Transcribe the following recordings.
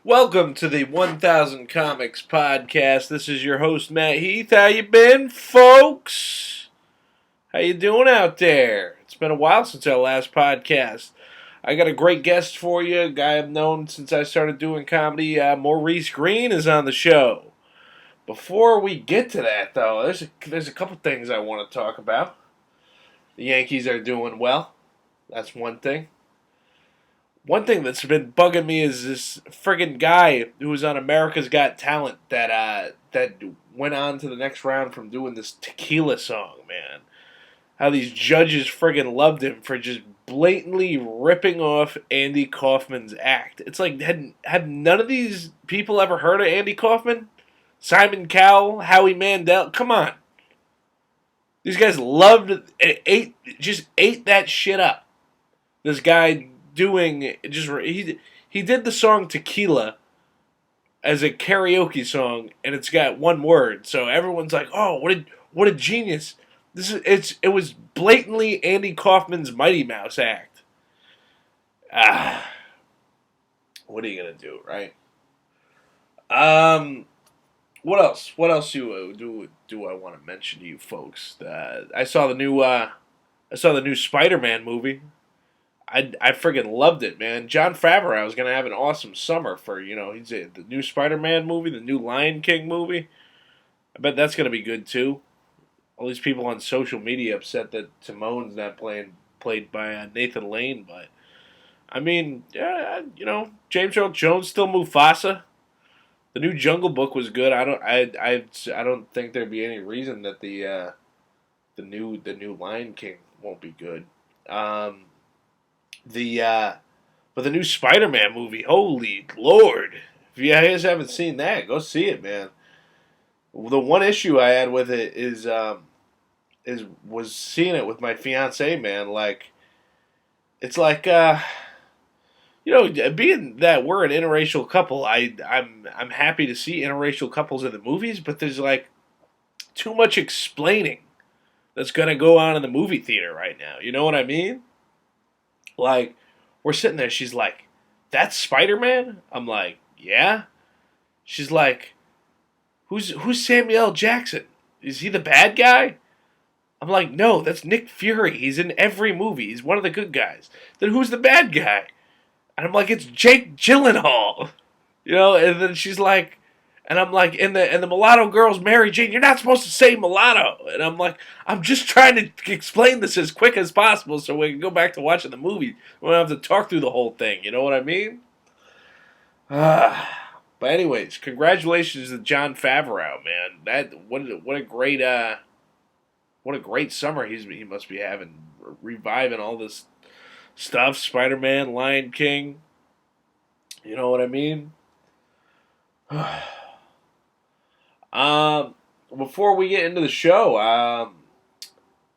Welcome to the 1000 Comics Podcast. This is your host, Matt Heath. How you been, folks? How you doing out there? It's been a while since our last podcast. I got a great guest for you, a guy I've known since I started doing comedy. Maurice Green is on the show. Before we get to that, though, there's a couple things I want to talk about. The Yankees are doing well. That's one thing. One thing that's been bugging me is this friggin' guy who was on America's Got Talent that went on to the next round from doing this tequila song, man. How these judges friggin' loved him for just blatantly ripping off Andy Kaufman's act. It's like, had none of these people ever heard of Andy Kaufman? Simon Cowell, Howie Mandel, come on. These guys just ate that shit up. This guy he did the song Tequila as a karaoke song, and it's got one word, so everyone's like, "Oh, what a genius!" It was blatantly Andy Kaufman's Mighty Mouse act. What are you gonna do, right? What else? What else do I want to mention to you folks? I saw the new Spider-Man movie. I friggin' loved it, man. Jon Favreau is gonna have an awesome summer for the new Spider-Man movie, the new Lion King movie. I bet that's gonna be good too. All these people on social media upset that Timon's not played by Nathan Lane, but I mean, yeah, James Earl Jones still Mufasa. The new Jungle Book was good. I don't think there'd be any reason that the new Lion King won't be good. But the new Spider-Man movie, holy Lord. If you guys haven't seen that, go see it, man. The one issue I had with it was seeing it with my fiance, man. Like, it's like, being that we're an interracial couple, I'm happy to see interracial couples in the movies, but there's like too much explaining that's gonna go on in the movie theater right now. You know what I mean? Like, we're sitting there, she's like, "That's Spider-Man?" I'm like, "Yeah." She's like, Who's Samuel L. Jackson? Is he the bad guy? I'm like, "No, that's Nick Fury. He's in every movie. He's one of the good guys." Then who's the bad guy? And I'm like, "It's Jake Gyllenhaal." And then she's like, and I'm like, and the mulatto girl's Mary Jane. You're not supposed to say mulatto. And I'm like, I'm just trying to explain this as quick as possible so we can go back to watching the movie. We don't have to talk through the whole thing. You know what I mean? But anyways, congratulations to Jon Favreau, man. What a great summer he must be having, reviving all this stuff. Spider-Man, Lion King. You know what I mean? Before we get into the show,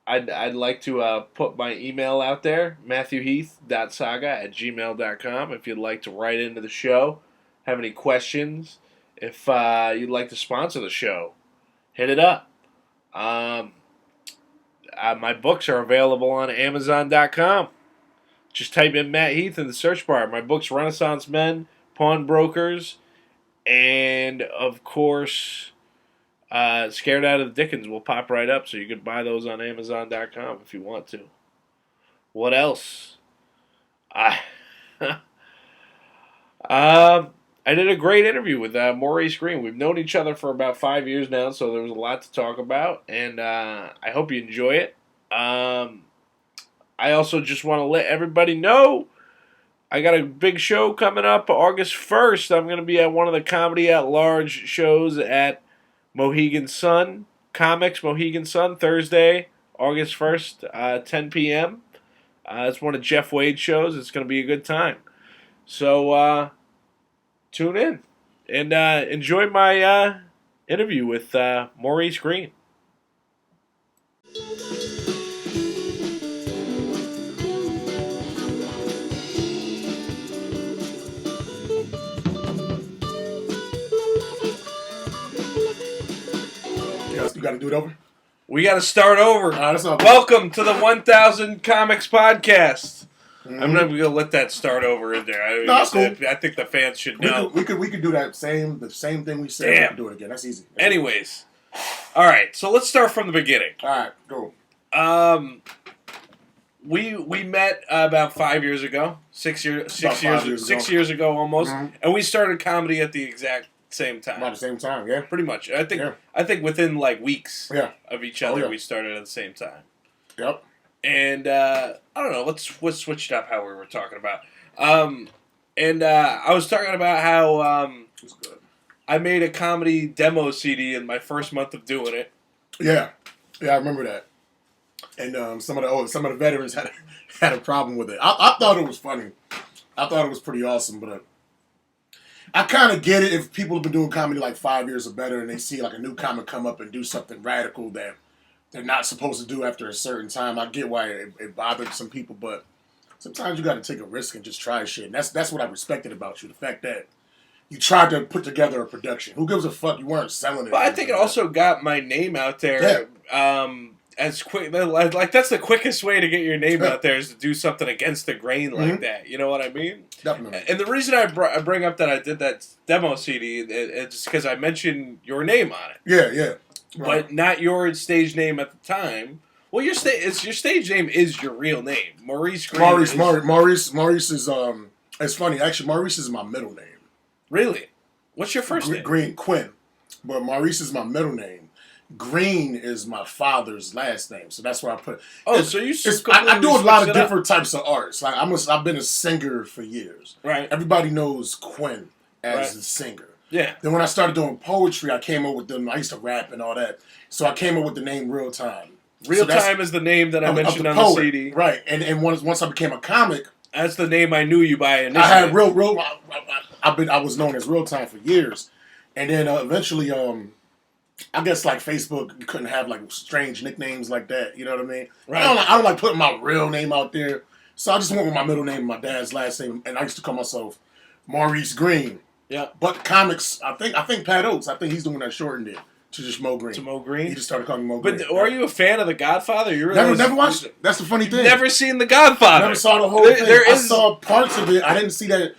I'd like to put my email out there, matthewheath.saga@gmail.com, if you'd like to write into the show, have any questions, if you'd like to sponsor the show, hit it up. My books are available on Amazon.com. Just type in Matt Heath in the search bar. My books, Renaissance Men, Pawnbrokers, and of course, Scared Out of the Dickens will pop right up, so you can buy those on Amazon.com if you want to. What else? I did a great interview with Maurice Green. We've known each other for about 5 years now, so there was a lot to talk about, and I hope you enjoy it. I also just want to let everybody know I got a big show coming up August 1st. I'm going to be at one of the Comedy at Large shows at Mohegan Sun Comics, Mohegan Sun, Thursday, August 1st, 10 p.m. It's one of Jeff Wade's shows. It's going to be a good time. So, tune in and enjoy my interview with Maurice Green. You got to do it over? We got to start over. That's not Welcome to the 1000 Comics Podcast. I'm not going to let that start over in there. No, that's cool. I think the fans should know. We could do the same thing we said. We could do it again. That's easy. Anyways, all right. So let's start from the beginning. All right, go. We met about 5 years ago, 6 years ago almost, and we started comedy at the exact same time. About the same time, yeah. Pretty much. I think within like weeks of each other, we started at the same time. Yep. And I don't know. Let's switch it up how we were talking about. I was talking about how I made a comedy demo CD in my first month of doing it. Yeah, I remember that. And some of the veterans had a problem with it. I thought it was funny. I thought it was pretty awesome, but I kind of get it if people have been doing comedy like 5 years or better, and they see like a new comic come up and do something radical that they're not supposed to do after a certain time. I get why it bothered some people, but sometimes you got to take a risk and just try shit. And that's what I respected about you, the fact that you tried to put together a production. Who gives a fuck? You weren't selling it. Well, I think it also got my name out there. Yeah. As quick, like that's the quickest way to get your name out there is to do something against the grain like that. You know what I mean? Definitely. And the reason I bring up that I did that demo CD is because I mentioned your name on it. Yeah. Right. But not your stage name at the time. Well, your stage name is your real name, Maurice Green. Maurice is It's funny actually. Maurice is my middle name. Really? What's your first name? Green Quinn, but Maurice is my middle name. Green is my father's last name, so that's why I put. Oh, so you? I do a lot of different types of arts. Like I've been a singer for years. Right. Everybody knows Quinn as the singer. Yeah. Then when I started doing poetry, I came up with them. I used to rap and all that, so I came up with the name Real Time. Real Time is the name that I mentioned on the CD. Right, and once I became a comic, that's the name I knew you by initially. I had real. I was known as Real Time for years, and then eventually, I guess like Facebook, you couldn't have like strange nicknames like that. You know what I mean? Right. I don't like putting my real name out there, so I just went with my middle name and my dad's last name, and I used to call myself Maurice Green. Yeah. But comics, I think Pat Oates, I think he's doing that shortened it to just Mo Green. To Mo Green? He just started calling me Mo Green. But are you a fan of The Godfather? You really never watched it. That's the funny thing. Never seen The Godfather. Never saw the whole thing. I saw parts of it. I didn't see that.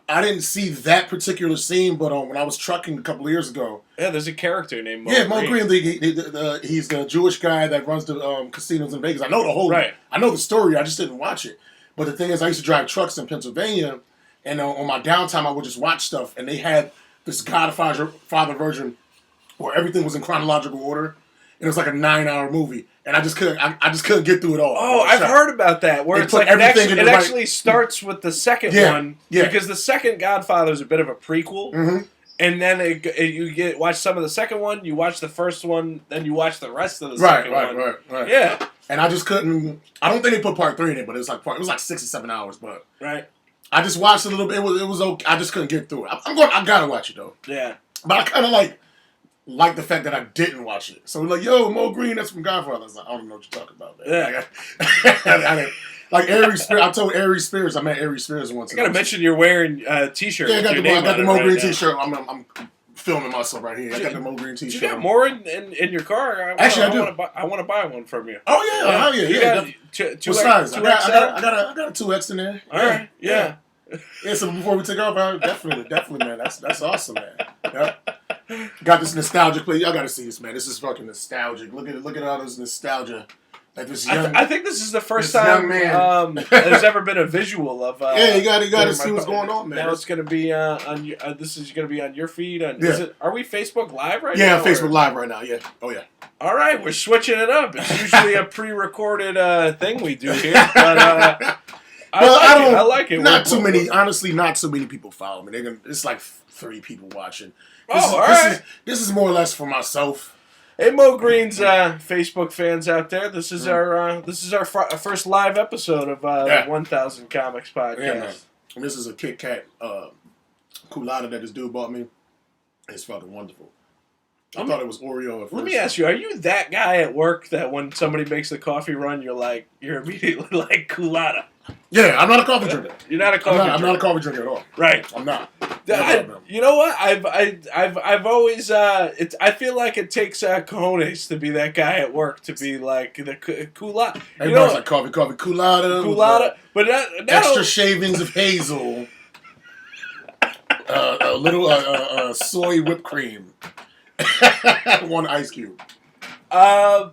I didn't see that particular scene, but when I was trucking a couple of years ago. Yeah, there's a character named Mo Green. Mo Green. He's the Jewish guy that runs the casinos in Vegas. I know the whole. Right. I know the story. I just didn't watch it. But the thing is, I used to drive trucks in Pennsylvania, and on my downtime, I would just watch stuff, and they had this Godfather version where everything was in chronological order, and it was like a 9-hour movie, and I just couldn't get through it all. Oh, I've heard about that where it's like it actually starts with the second one because the second Godfather is a bit of a prequel, and then you watch some of the second one, you watch the first one, then you watch the rest of the second one. Right. Yeah, and I just couldn't. I don't think they put part 3 in it, but it was like 6 or 7 hours, but right. I just watched a little bit. It was okay. I just couldn't get through it. I gotta watch it though. Yeah, but I kind of like the fact that I didn't watch it. So like, yo, Mo Green, that's from Godfather. I was like, I don't know what you're talking about, man. Yeah. Like Aries Spears, I told Aries Spears, I met Aries Spears once. I gotta mention you're wearing a T-shirt. Yeah, I got the Mo Green T-shirt. I'm filming myself right here. I got the Mo Green T-shirt. You got more in your car? Actually, I do. I want to buy one from you. Oh yeah. You got what size? I got a 2X in there. All right. Yeah. Yeah, so before we take off, definitely, man. That's awesome, man. Yep. Got this nostalgic play. Y'all gotta see this, man. This is fucking nostalgic. Look at all this nostalgia. Like this young. I think this is the first time there's ever been a visual of. Yeah, you gotta see what's going on, man. Now it's gonna be on. This is gonna be on your feed. Are we Facebook Live right now? Yeah, Facebook Live right now. Yeah. Oh yeah. All right, we're switching it up. It's usually a pre-recorded thing we do here, but. I like it. Honestly, not too many people follow me. It's like 3 people watching. This is more or less for myself. Hey, Mo Green's Facebook fans out there. This is our first live episode of the 1000 Comics podcast. Yeah, man. And this is a Kit Kat culotta that this dude bought me. It's fucking wonderful. I thought it was Oreo at first. Let me ask you: are you that guy at work that when somebody makes the coffee run, you're immediately like culotta? Yeah, I'm not a coffee drinker. You're not a coffee drinker. I'm not a coffee drinker at all. Right. I'm not. You know what? I've always I feel like it takes cojones to be that guy at work, to be like the culotta. Everybody's like coffee, culotta, but extra shavings of hazel, a little soy whipped cream, one ice cube. I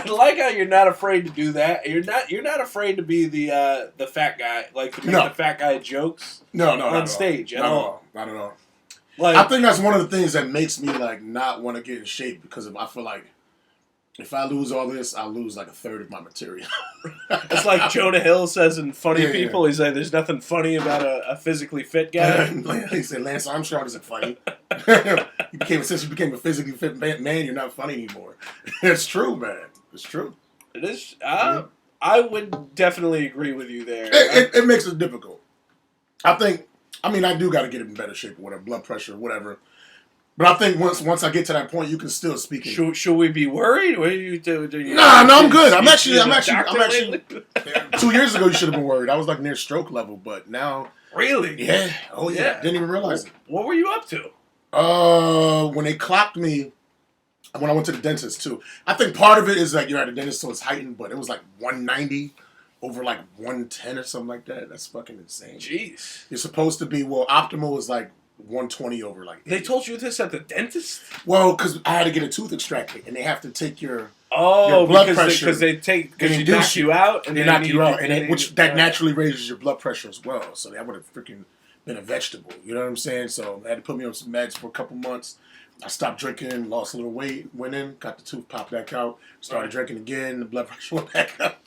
like how you're not afraid to do that. You're not afraid to be the fat guy, like to make the fat guy jokes. No, on stage at all. Not at all. Like, I think that's one of the things that makes me like not want to get in shape, because I feel like if I lose all this, I'll lose like a third of my material. It's like Jonah Hill says in Funny People. He's like, "There's nothing funny about a physically fit guy." He said Lance Armstrong isn't funny. Since you became a physically fit man, you're not funny anymore. It's true, man. It's true. It is. I would definitely agree with you there. It makes it difficult. I do got to get in better shape or whatever, blood pressure, whatever. But I think once I get to that point, you can still speak. Should we be worried? What do you do? Nah, I'm good. I'm actually. 2 years ago, you should have been worried. I was like near stroke level, but now. Really? Yeah. Oh yeah. Didn't even realize it. What were you up to? When they clocked me, when I went to the dentist too. I think part of it is like you're at a dentist, so it's heightened, but it was like 190 over like 110 or something like that. That's fucking insane. Jeez. You're supposed to be, optimal is like 120 over like 80. They told you this at the dentist? Well, because I had to get a tooth extracted, and they have to take your blood pressure because they knock you out, and they knock you out, which naturally raises your blood pressure as well. So that would have freaking been a vegetable. You know what I'm saying? So they had to put me on some meds for a couple months. I stopped drinking, lost a little weight, went in, got the tooth popped back out, started drinking again, the blood pressure went back up.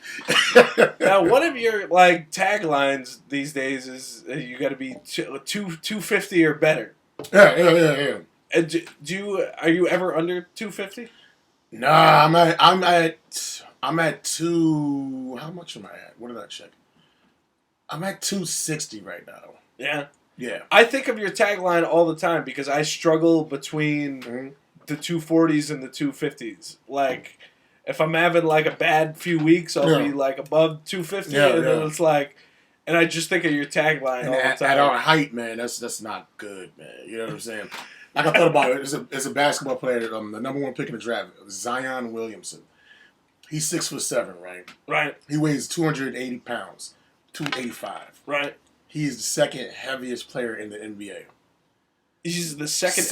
Now, one of your taglines these days is you got to be 250 or better. Yeah. And are you ever under 250? Nah, I'm at two. How much am I at? What did I check? I'm at 260 right now. Yeah. Yeah. I think of your tagline all the time because I struggle between the 240s and the 250s. Like, if I'm having like a bad few weeks, I'll be like above 250, then it's like, and I just think of your tagline all the time. At our height, man, that's not good, man. You know what I'm saying? Like, I thought about it. There's a basketball player, the number one pick in the draft, Zion Williamson. He's 6'7", right? Right. He weighs 280 pounds, 285. Right. He is the second heaviest player in the NBA. He's the second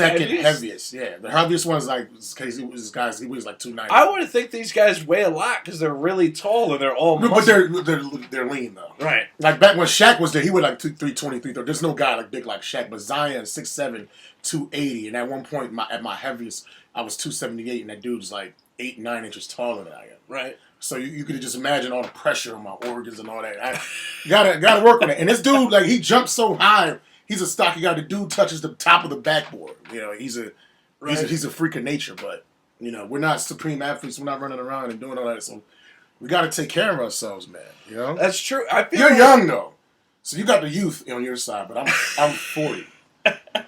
heaviest. Yeah. The heaviest one is like, he weighs like 290. I would think these guys weigh a lot because they're really tall and they're all muscle. But they're lean, though. Right. Like, back when Shaq was there, he weighed like 320, 330. There's no guy like big like Shaq, but Zion, 6'7", 280. And at one point, at my heaviest, I was 278, and that dude's like 8, 9 inches taller than I am. Right. So you could just imagine all the pressure on my organs and all that. You gotta work on it. And this dude, like, he jumps so high. He's a stocky guy. The dude touches the top of the backboard. You know, he's a freak of nature. But you know, we're not supreme athletes. We're not running around and doing all that. So we got to take care of ourselves, man. You know, that's true. You're young though, so you got the youth on your side. But I'm 40.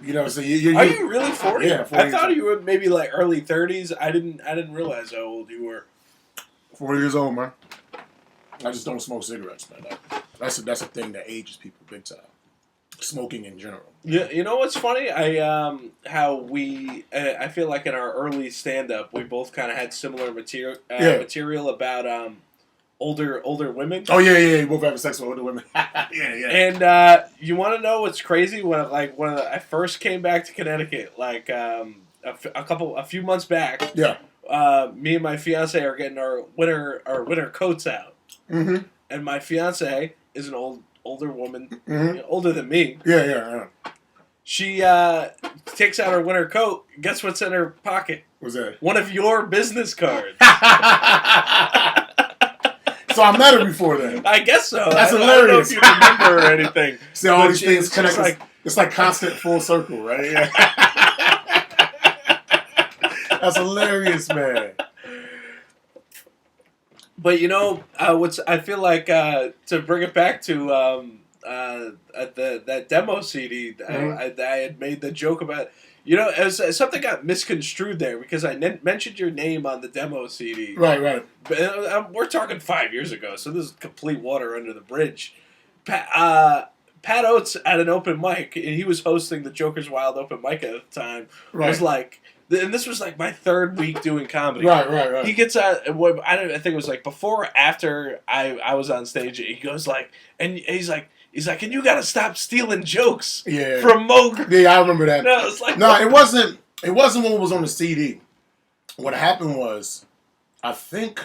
You know, so you're. Are you really 40? Yeah, 40. I thought you were maybe like early 30s. I didn't realize how old you were. 40 years old, man. I just don't smoke cigarettes, man. That's a thing that ages people big time. Smoking in general. Yeah, you know what's funny? I feel like in our early stand-up, we both kind of had similar material about older women. Oh yeah. You both having sex with older women. yeah. And you want to know what's crazy? When I first came back to Connecticut, like a few months back. Yeah. Me and my fiance are getting our winter coats out, and my fiance is an older woman, older than me. Yeah. She takes out her winter coat. Guess what's in her pocket? What's that? One of your business cards. So I met her before then. I guess so. That's hilarious. I don't know if you remember or anything. See, all these things connect. It's like constant full circle, right? Yeah. That's hilarious, man. But you know, I feel like to bring it back to that demo CD, I had made the joke about. You know, as something got misconstrued there because I mentioned your name on the demo CD. Right. But we're talking 5 years ago, so this is complete water under the bridge. Pat Pat Oates at an open mic, and he was hosting the Joker's Wild open mic at the time. Right. Was like, and this was like my third week doing comedy. Right. He gets out. I think it was like before or after I was on stage. He goes like, and he's like, and you got to stop stealing jokes from Moger. Yeah, I remember that. No, it's like, no, it wasn't. It wasn't when it was on the CD. What happened was, I think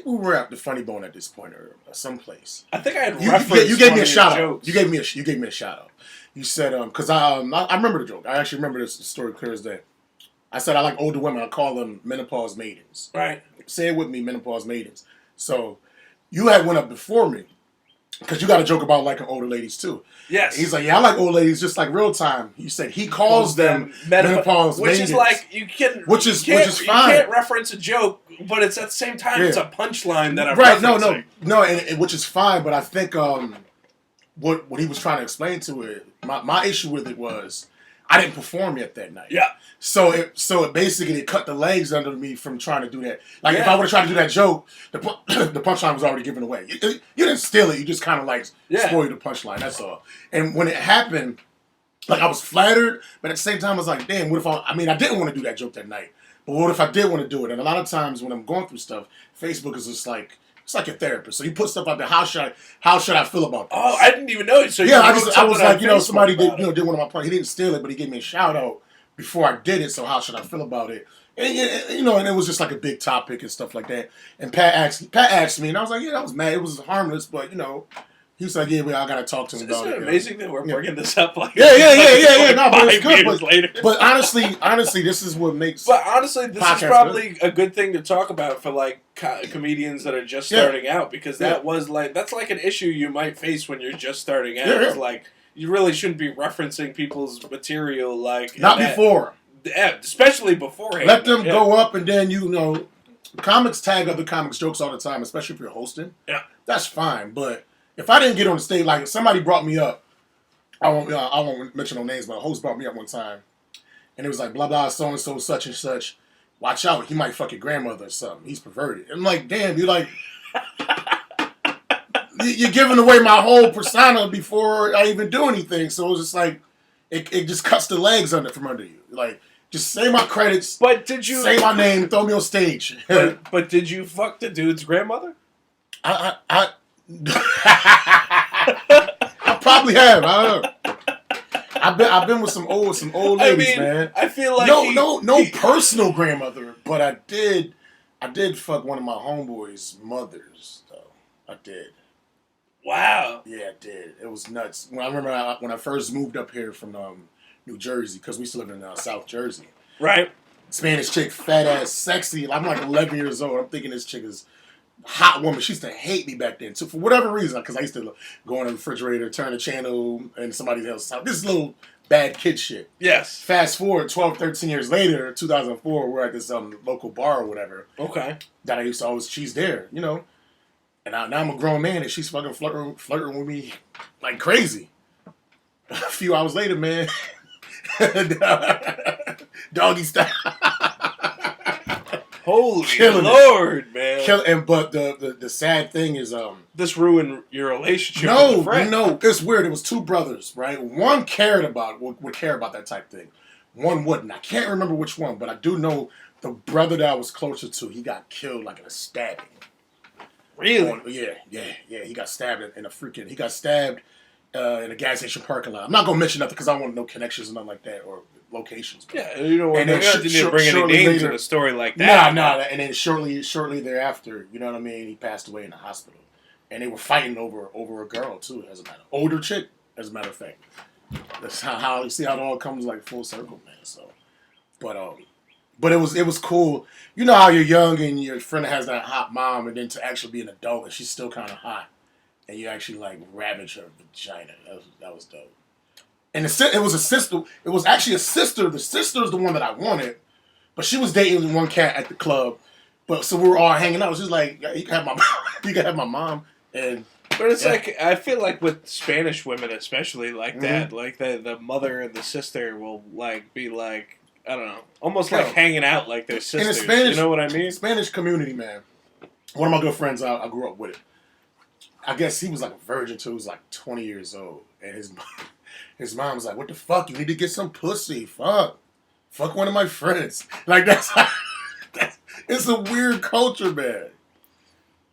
we were at the Funny Bone at this point or someplace. I think I had referenced. You gave me a shout out. Jokes. You gave me a shout out. You said because I remember the joke. I actually remember this story clear as day. I said I like older women. I call them menopause maidens. Right. Say it with me, menopause maidens. So you had went up before me because you got a joke about liking older ladies too. Yes. He's like, yeah, I like old ladies just like real time. He said he calls them menopause which maidens. is like you can, which is fine. You can't reference a joke, but it's at the same time it's a punchline that I'm referencing. No, and which is fine. But I think what he was trying to explain to it, my issue with it was I didn't perform yet that night. Yeah. So it basically cut the legs under me from trying to do that. Like if I would have tried to do that joke, the punchline was already given away. You didn't steal it. You just kind of like spoiled the punchline. That's all. And when it happened, like I was flattered, but at the same time I was like, damn, what if I didn't want to do that joke that night. But what if I did want to do it? And a lot of times when I'm going through stuff, Facebook is just like, it's like a therapist. So you put stuff out there. How should I feel about this? Oh, I didn't even know. So yeah, I was like, somebody did one of my parts. He didn't steal it, but he gave me a shout out before I did it. So how should I feel about it? And and it was just like a big topic and stuff like that. And Pat asked me, and I was like, yeah, I was mad. It was harmless, but he was like, yeah, I gotta talk to him about it. Isn't it amazing that we're bringing this up like yeah. No, but it's good. Later. But honestly, this is what makes. But honestly, this is probably a good thing to talk about for like comedians that are just starting out, because that's like an issue you might face when you're just starting out. It's like you really shouldn't be referencing people's material like not before. Especially beforehand. Let them go up, and then comics tag other comics jokes all the time, especially if you're hosting. Yeah, that's fine, but. If I didn't get on the stage, like if somebody brought me up, I won't mention no names, but a host brought me up one time, and it was like blah blah so and so such and such. Watch out, he might fuck your grandmother or something. He's perverted. I'm like, damn, you're giving away my whole persona before I even do anything. So it's just like it just cuts the legs from under you. Like just say my credits. But did you say my name? Throw me on stage. but did you fuck the dude's grandmother? I probably have. I don't know. I've been with some old ladies, man. I feel like no personal grandmother, but I did fuck one of my homeboys' mothers, though. I did. Wow. Yeah, I did. It was nuts. I remember when I first moved up here from New Jersey, because we used to live in South Jersey. Right. Spanish chick, fat ass, sexy. I'm like 11 years old. I'm thinking this chick is hot woman. She used to hate me back then. So for whatever reason, because I used to go in the refrigerator, turn the channel, and somebody else's house. This is little bad kid shit. Yes. Fast forward 12, 13 years later, 2004, we're at this local bar or whatever. Okay. That I used to always, she's there, And now I'm a grown man, and she's fucking flirting with me like crazy. A few hours later, man, doggy style. Holy Lord, man! But the sad thing is, this ruined your relationship. with a friend. No, it's weird. It was two brothers, right? One would care about that type thing. One wouldn't. I can't remember which one, but I do know the brother that I was closer to. He got killed like in a stabbing. Really? Yeah. He got stabbed in a freaking. He got stabbed in a gas station parking lot. I'm not gonna mention nothing because I don't want no connections and nothing like that or locations. Yeah, you don't want to bring any names in a story like that. Nah. And then shortly thereafter, you know what I mean? He passed away in the hospital, and they were fighting over a girl too. As a matter, older chick. As a matter of fact, that's how you see how it all comes like full circle, man. So, but it was cool. You know how you're young and your friend has that hot mom, and then to actually be an adult and she's still kind of hot, and you actually like ravage her vagina. That was dope. And it was a sister. It was actually a sister. The sister is the one that I wanted, but she was dating one cat at the club. But so we were all hanging out. She was like, "You can have my mom. You can have my mom." And but it's like I feel like with Spanish women, especially like that, like the mother and the sister will like be like I don't know, almost like hanging out like their sisters. In the Spanish, you know what I mean? Spanish community, man. One of my good friends, I grew up with. I guess he was like a virgin too. He was like 20 years old. And his mom's like, what the fuck? You need to get some pussy. Fuck one of my friends. Like it's a weird culture, man.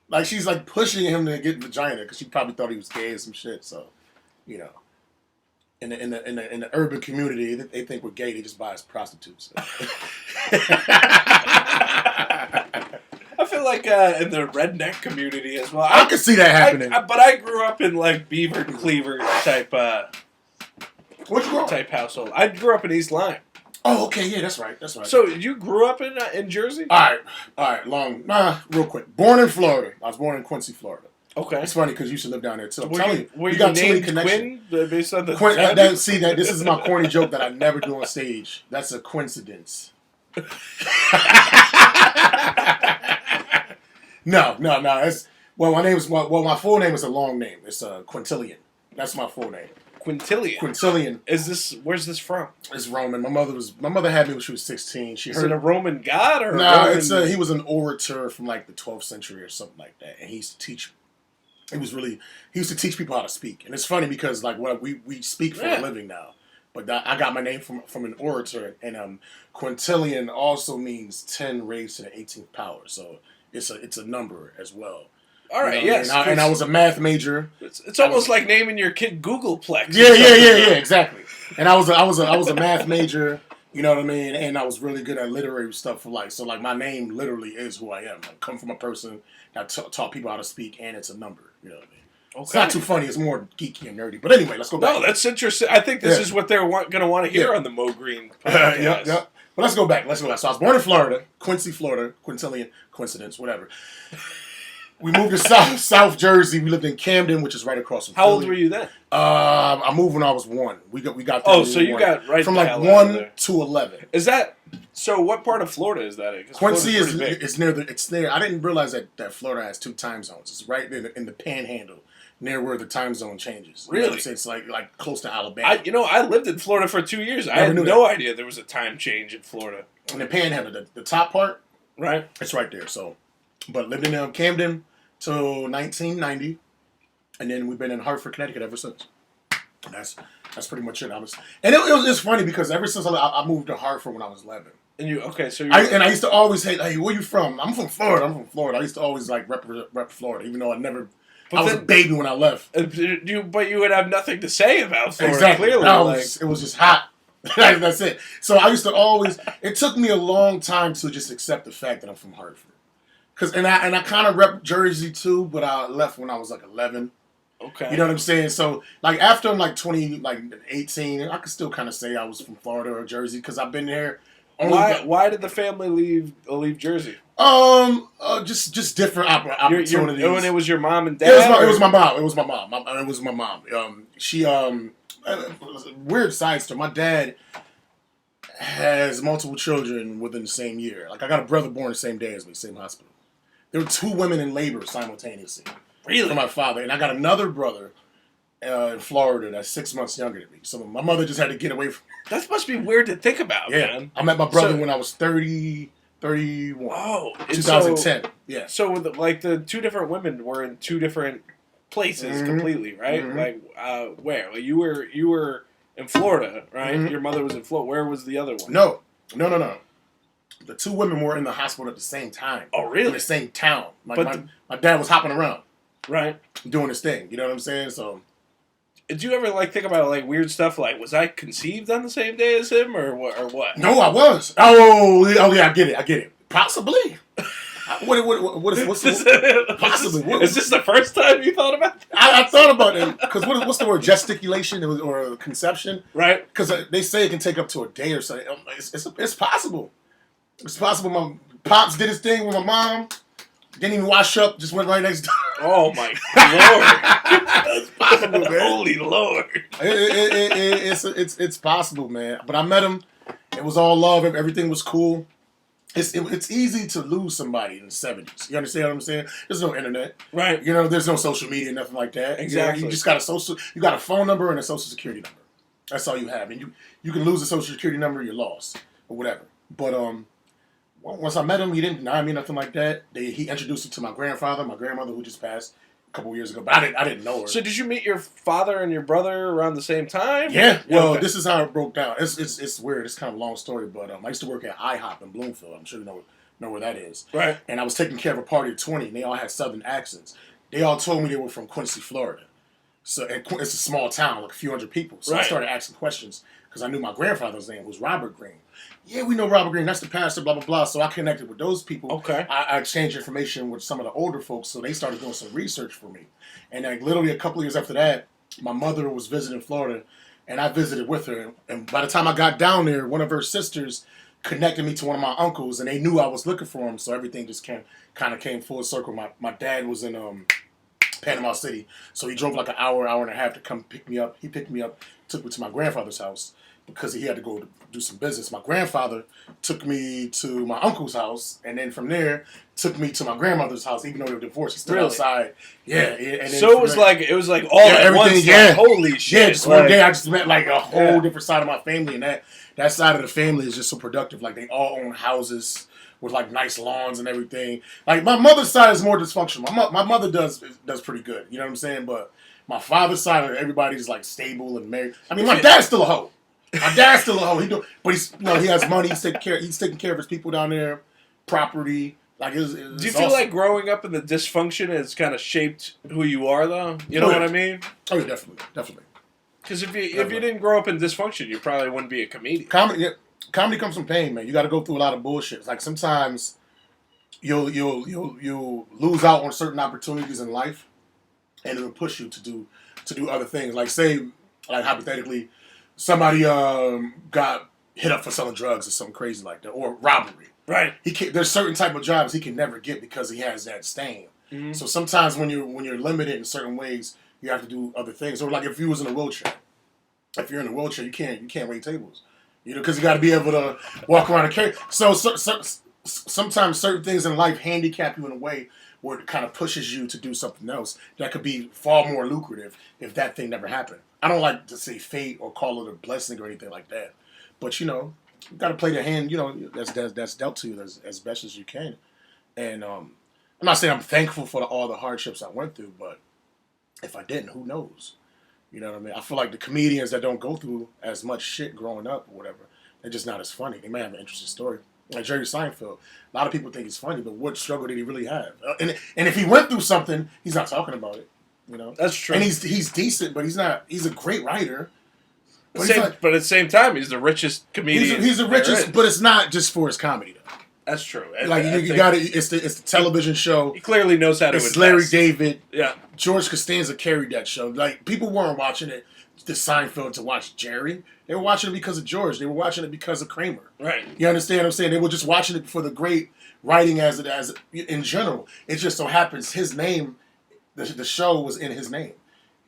Like she's like pushing him to get vagina because she probably thought he was gay or some shit. So, you know, in the urban community, they think we're gay. They just buy us prostitutes. I feel like in the redneck community as well. I can see that happening. But I grew up in like Beaver and Cleaver type type household. I grew up in East Lyme. Oh, okay, yeah, that's right. So you grew up in Jersey? All right, real quick. Born in Florida. I was born in Quincy, Florida. Okay. It's funny because you used to live down there too. Were you got too many connections. Quinn based on the this is my corny joke that I never do on stage. That's a coincidence. No. It's my full name is a long name. It's Quintillion. That's my full name. Quintillion. Where's this from? It's Roman. My mother had me when she was 16. Is it a Roman god or he was an orator from like the 12th century or something like that, and he used to teach. He used to teach people how to speak, and it's funny because like we speak for a living now, but I got my name from an orator, and Quintillion also means 10 raised to the 18th power, so it's a number as well. All right, yes. And I was a math major. It's almost like naming your kid Googleplex. Yeah, exactly. And I was a math major. You know what I mean? And I was really good at literary stuff for life. So like my name literally is who I am. I come from a person that taught people how to speak, and it's a number. You know what I mean? Okay. It's not too funny. It's more geeky and nerdy. But anyway, let's go back. No, that's interesting. I think this is what they're going to want to hear on the Mo Green podcast. Yeah. But let's go back. So I was born in Florida, Quincy, Florida, Quintillion, coincidence, whatever. We moved to South Jersey. We lived in Camden, which is right across from Philly. How old were you then? I moved when I was 1. We got there. Oh, so you got right from like 1 to 11. Is that so? What part of Florida is that in? Quincy is it's near. I didn't realize that Florida has 2 time zones. It's right in the Panhandle, near where the time zone changes. Really? You know, it's like close to Alabama. I lived in Florida for 2 years. I had no idea there was a time change in Florida. In the Panhandle, the top part, right? It's right there. So, but lived in Camden till 1990, and then we've been in Hartford, Connecticut ever since. And that's pretty much it. It was just funny because ever since I moved to Hartford when I was 11. And I used to always say, hey, where you from? I'm from Florida. I used to always like rep Florida, even though I was a baby when I left. But you would have nothing to say about Florida. Exactly. Clearly, it was just hot. That's it. So I used to always. It took me a long time to just accept the fact that I'm from Hartford. And I kind of rep Jersey too, but I left when I was like 11. Okay. You know what I'm saying? So like after I'm like 20, like 18, I could still kind of say I was from Florida or Jersey because I've been there. Why did the family leave Jersey? Just different opportunities. When it was your mom and dad? It was my mom. It was my mom. She weird side story. My dad has multiple children within the same year. Like I got a brother born the same day as me, same hospital. There were 2 women in labor simultaneously. Really? For my father. And I got another brother in Florida that's 6 months younger than me. So my mother just had to get away from... That must be weird to think about, man. I met my brother when I was 31. Oh. 2010. Yeah. So the 2 different women were in 2 different places completely, right? Mm-hmm. Where? Like you were in Florida, right? Mm-hmm. Your mother was in Florida. Where was the other one? No. The 2 women were in the hospital at the same time. Oh, really? In the same town. My dad was hopping around. Right. Doing his thing. You know what I'm saying? So... Did you ever think about weird stuff like, was I conceived on the same day as him or what? No, I was. Oh yeah, I get it. Possibly. What's possibly? Is this the first time you thought about that? I thought about it because what's the word? Gesticulation or conception? Right. Because they say it can take up to a day or so. It's possible. It's possible. My pops did his thing with my mom. Didn't even wash up. Just went right next door. Oh my Lord! It's possible, man. Holy Lord! It's possible, man. But I met him. It was all love. Everything was cool. It's easy to lose somebody in the 70s. You understand what I'm saying? There's no internet, right? You know, there's no social media, nothing like that. Exactly. You just got you got a phone number and a social security number. That's all you have, and you can lose a social security number, you're lost or whatever. But once I met him, he didn't deny me, nothing like that. He introduced me to my grandfather, my grandmother who just passed. couple of years ago, but I didn't know her. So did you meet your father and your brother around the same time? Yeah. Well, okay. This is how it broke down. It's weird. It's kind of a long story, but I used to work at IHOP in Bloomfield. I'm sure you know where that is. Right. And I was taking care of a party of 20, and they all had Southern accents. They all told me they were from Quincy, Florida. So it's a small town, like a few hundred people. So I started asking questions because I knew my grandfather's name was Robert Green. Yeah, we know Robert Green. That's the pastor, blah, blah, blah. So I connected with those people. Okay. I exchanged information with some of the older folks, so they started doing some research for me. And like literally a couple of years after that, my mother was visiting Florida, and I visited with her. And by the time I got down there, one of her sisters connected me to one of my uncles, and they knew I was looking for him, so everything just kind of came full circle. My dad was in Panama City, so he drove like an hour and a half to come pick me up. He picked me up, took me to my grandfather's house because he had to go to do some business. My grandfather took me to my uncle's house, and then from there took me to my grandmother's house. Even though they were divorced, he stood outside. Yeah, and then so it was like all at everything. Once. Yeah, like, holy shit! Yeah, just one day I just met like a whole different side of my family, and that side of the family is just so productive. Like they all own houses with like nice lawns and everything. Like my mother's side is more dysfunctional. My mother does pretty good. You know what I'm saying? But my father's side, everybody's like stable and married. I mean, my dad's still a hoe. My dad's still a hoe. But he has money. He's taking care of his people down there, property. Like, do you feel like growing up in the dysfunction has kind of shaped who you are, though? You know what I mean? Oh yeah, definitely. Because if you didn't grow up in dysfunction, you probably wouldn't be a comedian. Comedy comes from pain, man. You got to go through a lot of bullshit. Like sometimes you'll lose out on certain opportunities in life, and it'll push you to do other things. Like say, like hypothetically, somebody got hit up for selling drugs or something crazy like that, or robbery. Right. There's certain type of jobs he can never get because he has that stain. Mm-hmm. So sometimes when you're limited in certain ways, you have to do other things. Or like if you was in a wheelchair, if you're in a wheelchair, you can't wait tables. Because you got to be able to walk around and carry. So sometimes certain things in life handicap you in a way where it kind of pushes you to do something else that could be far more lucrative if that thing never happened. I don't like to say fate or call it a blessing or anything like that. But, you got to play the hand, that's dealt to you as best as you can. And I'm not saying I'm thankful for all the hardships I went through, but if I didn't, who knows? You know what I mean? I feel like the comedians that don't go through as much shit growing up or whatever, they're just not as funny. They may have an interesting story. Like Jerry Seinfeld, a lot of people think he's funny, but what struggle did he really have? And if he went through something, he's not talking about it. That's true. And he's decent, but he's not. He's a great writer. But at the same time, he's the richest comedian. He's the richest, but it's not just for his comedy though. That's true. Like you got it. It's the television show. He clearly knows how to. It's Larry David. Yeah. George Costanza carried that show. Like people weren't watching it to Seinfeld to watch Jerry. They were watching it because of George. They were watching it because of Kramer. Right. You understand what I'm saying? They were just watching it for the great writing as in general. It just so happens his name, the show was in his name.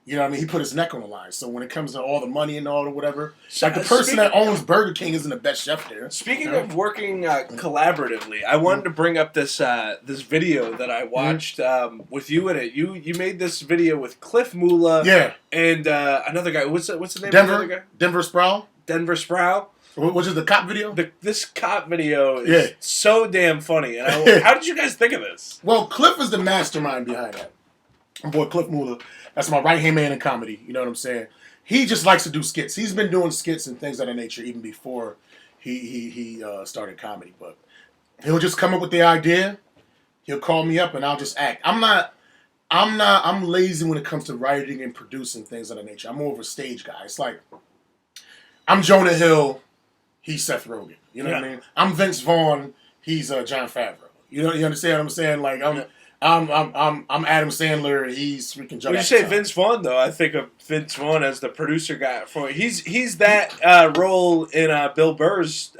You know what I mean? He put his neck on the line. So when it comes to all the money and all or whatever, like the person that owns Burger King isn't the best chef there. Speaking of working collaboratively, I wanted to bring up this video that I watched with you in it. You made this video with Cliff Mula and another guy. What's the name of the other guy? Denver Sproul. Denver Sproul. Which is the cop video? This cop video is so damn funny. And how did you guys think of this? Well, Cliff is the mastermind behind that. My boy Cliff Mula. That's my right-hand man in comedy. You know what I'm saying? He just likes to do skits. He's been doing skits and things of that nature even before he started comedy. But he'll just come up with the idea. He'll call me up and I'll just act. I'm lazy when it comes to writing and producing things of that nature. I'm more of a stage guy. It's like I'm Jonah Hill. He's Seth Rogen. You know what I mean? I'm Vince Vaughn. He's Jon Favreau. You understand what I'm saying? Like I'm Adam Sandler. He's freaking. When you say Vince Vaughn, though, I think of Vince Vaughn as the producer guy. He's that role in Bill Burr's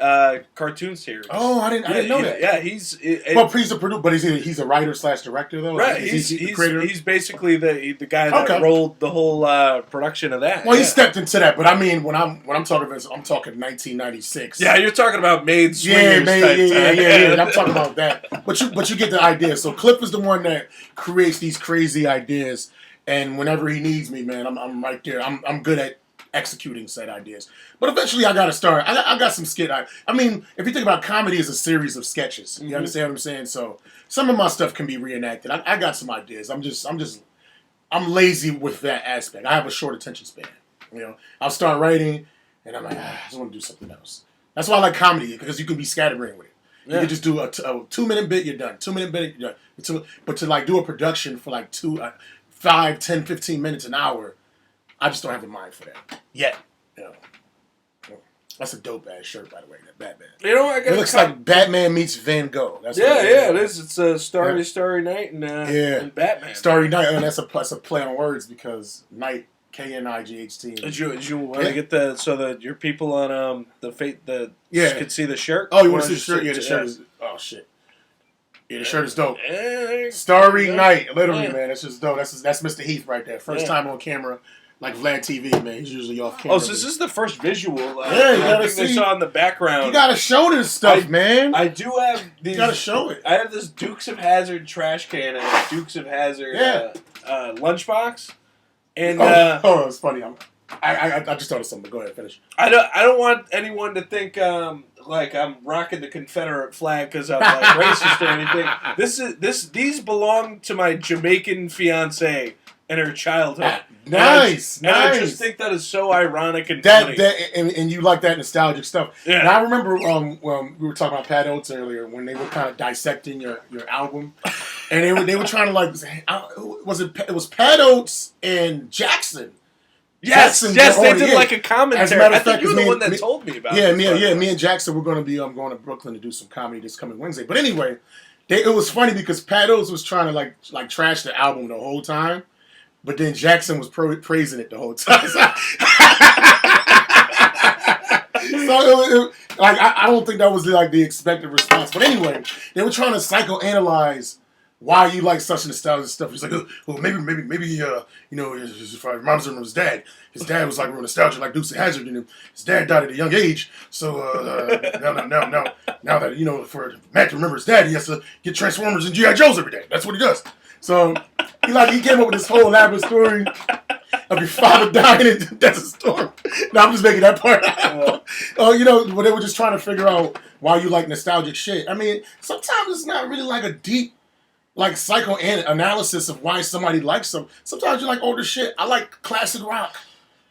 cartoon series. Oh, I didn't know that. Yeah, he's a producer, but he's a writer / director though. Right, he's the creator. He's basically the guy that rolled the whole production of that. Well, he stepped into that, but I mean, when I'm talking Vince, I'm talking 1996. Yeah, you're talking about Maid Swingers. Yeah. I'm talking about that. But you get the idea. So Cliff is the one that creates these crazy ideas, and whenever he needs me, man, I'm right there. I'm good at executing said ideas. But eventually I got to start. I got some skit. I mean, if you think about comedy as a series of sketches, you understand what I'm saying? So some of my stuff can be reenacted. I got some ideas. I'm just I'm lazy with that aspect. I have a short attention span. I'll start writing, and I'm like, I just want to do something else. That's why I like comedy, because you can be scatterbrained with it. You can just do a 2-minute bit, you're done. 2-minute bit, you're done. But to like do a production for like 5, 10, 15 minutes, an hour, I just don't have the mind for that yet. That's a dope ass shirt, by the way. That Batman. It looks like Batman meets Van Gogh. That's it is. It's a Starry Night and Batman. Starry Night, and that's a play on words because night. K-N-I-G-H-T. Did you want to get so that your people on could see the shirt? Oh, you want to see the shirt? Yeah, the shirt is. Oh shit. Yeah, the shirt is dope. Starry Night, literally, man. That's just dope. That's Mr. Heath right there. First time on camera, like Vlad TV, man. He's usually off camera. Oh, so this is the first visual. You gotta see. They saw in the background. You gotta show this stuff, man. I do have these. You gotta show it. I have this Dukes of Hazzard trash can and a Dukes of Hazzard lunchbox. And it's funny. I just thought of something. Go ahead, finish. I don't want anyone to think like I'm rocking the Confederate flag because I'm like racist or anything. These belong to my Jamaican fiance and her childhood. Nice. I just think that is so ironic and funny. And you like that nostalgic stuff. Yeah. And I remember when we were talking about Pat Oates earlier, when they were kind of dissecting your album, and they were trying to like, it was Pat Oates and Jackson. Yes, they did like a commentary. As a matter of fact, you were the one that told me about it. Me and Jackson were going to be going to Brooklyn to do some comedy this coming Wednesday. But anyway, it was funny because Pat Oates was trying to like trash the album the whole time. But then Jackson was praising it the whole time. I don't think that was like the expected response. But anyway, they were trying to psychoanalyze why you like such nostalgic stuff. He's like, well, maybe, it reminds him of his dad. His dad was like real nostalgic, like Dukes of Hazzard. His dad died at a young age. So now that for Matt to remember his dad, he has to get Transformers and GI Joes every day. That's what he does. So he came up with this whole elaborate story of your father dying and that's a story. No, I'm just making that part out. But they were just trying to figure out why you like nostalgic shit. I mean, sometimes it's not really like a deep like psychoanalysis of why somebody likes something. Sometimes you like older shit. I like classic rock.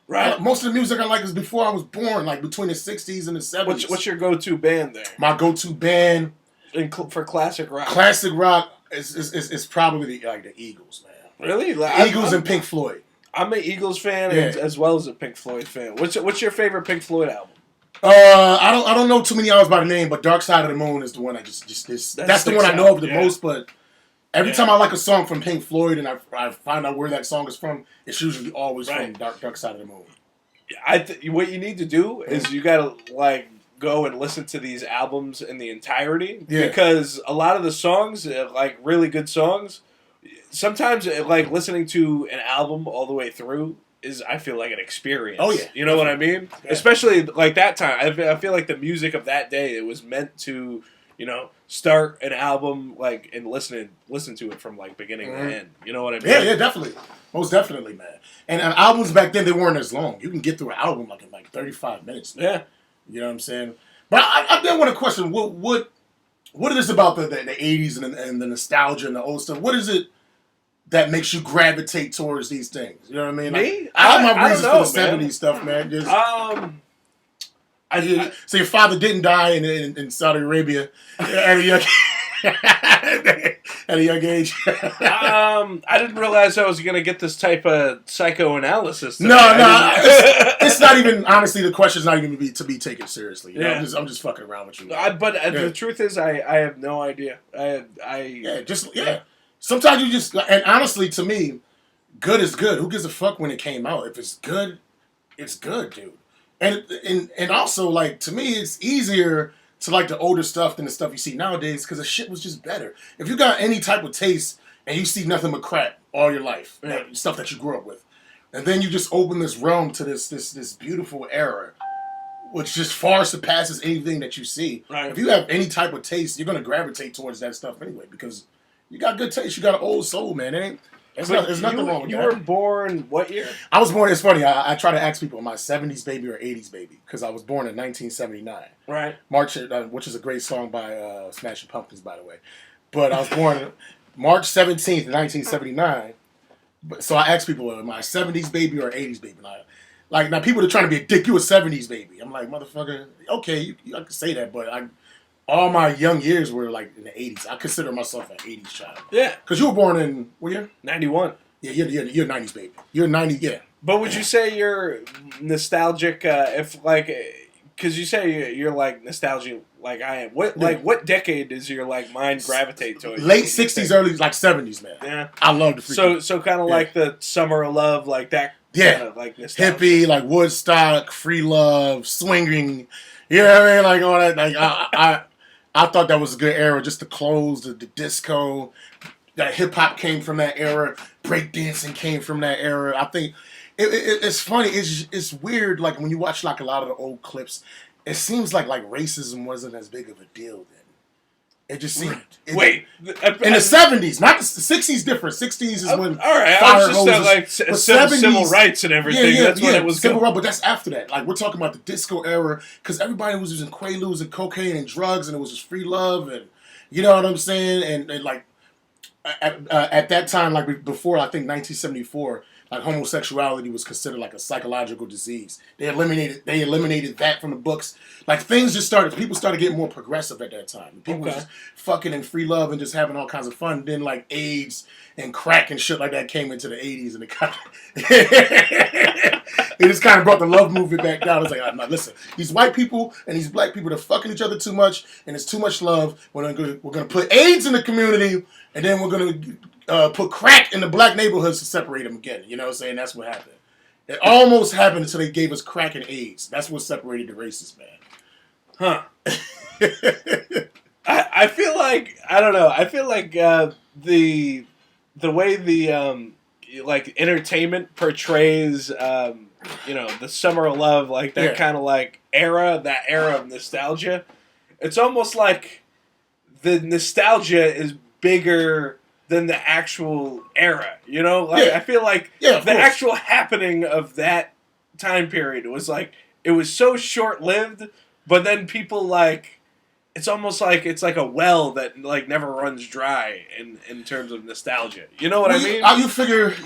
Right. Most of the music I like is before I was born, like between the 60s and the 70s. What's your go-to band there? My go-to band for classic rock. Classic rock is probably the Eagles, man. Really? Eagles and Pink Floyd. I'm an Eagles fan as well as a Pink Floyd fan. What's your favorite Pink Floyd album? I don't know too many albums by the name, but Dark Side of the Moon is the one I that's the one I know of the most. But every time I like a song from Pink Floyd and I find out where that song is from, it's usually always from Dark Side of the Moon. What you need to do is you gotta like go and listen to these albums in the entirety because a lot of the songs, like really good songs, sometimes like listening to an album all the way through is, I feel like, an experience. Oh yeah, you know what I mean? Yeah. Especially like that time. I feel like the music of that day, it was meant to, start an album like and listen to it from like beginning to end. You know what I mean? Yeah, definitely, most definitely, man. And albums back then, they weren't as long. You can get through an album like in 35 minutes. Man. Yeah, you know what I'm saying. But I did want to question what it is about the 80s and the nostalgia and the old stuff. What is it that makes you gravitate towards these things? You know what I mean? Me? I have my reasons for the 70s stuff, man. Just, so your father didn't die in Saudi Arabia at a young age. I didn't realize I was going to get this type of psychoanalysis. No, it's not even. Honestly, the question's not even to be taken seriously. I'm just fucking around with you. The truth is, I have no idea. Sometimes you just, and honestly, to me, good is good. Who gives a fuck when it came out? If it's good, it's good, dude. And also, like, to me, it's easier to like the older stuff than the stuff you see nowadays because the shit was just better. If you got any type of taste and you see nothing but crap all your life, stuff that you grew up with, and then you just open this realm to this beautiful era, which just far surpasses anything that you see. Right. If you have any type of taste, you're gonna gravitate towards that stuff anyway because you got good taste. You got an old soul, man. There's nothing wrong with that. You were born what year? I was born, it's funny, I try to ask people, am I 70s baby or 80s baby? Because I was born in 1979. Right. March, which is a great song by Smashing Pumpkins, by the way. But I was born March 17th, 1979. But so I ask people, am I a 70s baby or an 80s baby? Like now people are trying to be a dick. You a 70s baby? I'm like, motherfucker. Okay, I can say that, but all my young years were like in the 80s. I consider myself an 80s child. Yeah. Because you were born in what year? 91. Yeah, you're a 90s baby. You're a 90, yeah. But would you say you're nostalgic if like, because you say you're like nostalgic like I am. What decade does your like mind gravitate to? Late 60s, early like 70s, man. Yeah. I love the freaking. So kind of like the Summer of Love, like that. Yeah. Kind of like nostalgia. Hippie, like Woodstock, free love, swinging. You know what I mean? Like all that. Like I thought that was a good era. Just the clothes, the disco, that hip hop came from that era. Breakdancing came from that era. I think it's funny. It's weird. Like when you watch like a lot of the old clips, it seems like racism wasn't as big of a deal then. It just seemed. In the 70s, not the 60s. Different. 60s is when. All right, fire I was just like civil rights and everything. That's when it was civil rights, but that's after that. Like we're talking about the disco era because everybody was using Quaaludes and cocaine and drugs, and it was just free love, and you know what I'm saying. And like at that time, like before, I think 1974. Like homosexuality was considered like a psychological disease. They eliminated that from the books. Like things just started. People started getting more progressive at that time. People were just fucking in free love and just having all kinds of fun. Then like AIDS and crack and shit like that came into the 80s, and it just kind of brought the love movement back down. It's like, nah, listen, these white people and these black people, they're fucking each other too much, and it's too much love. We're gonna put AIDS in the community, and then we're gonna put crack in the black neighborhoods to separate them again. You know what I'm saying? That's what happened. It almost happened until they gave us crack and AIDS. That's what separated the races, man. Huh. I feel like, I don't know, I feel like the way the like entertainment portrays the Summer of Love, like that kind of like era of nostalgia, it's almost like the nostalgia is bigger than the actual era, you know? Like I feel like the actual happening of that time period was like, it was so short-lived, but then people like, it's almost like it's like a well that like never runs dry in terms of nostalgia. You know what I mean? You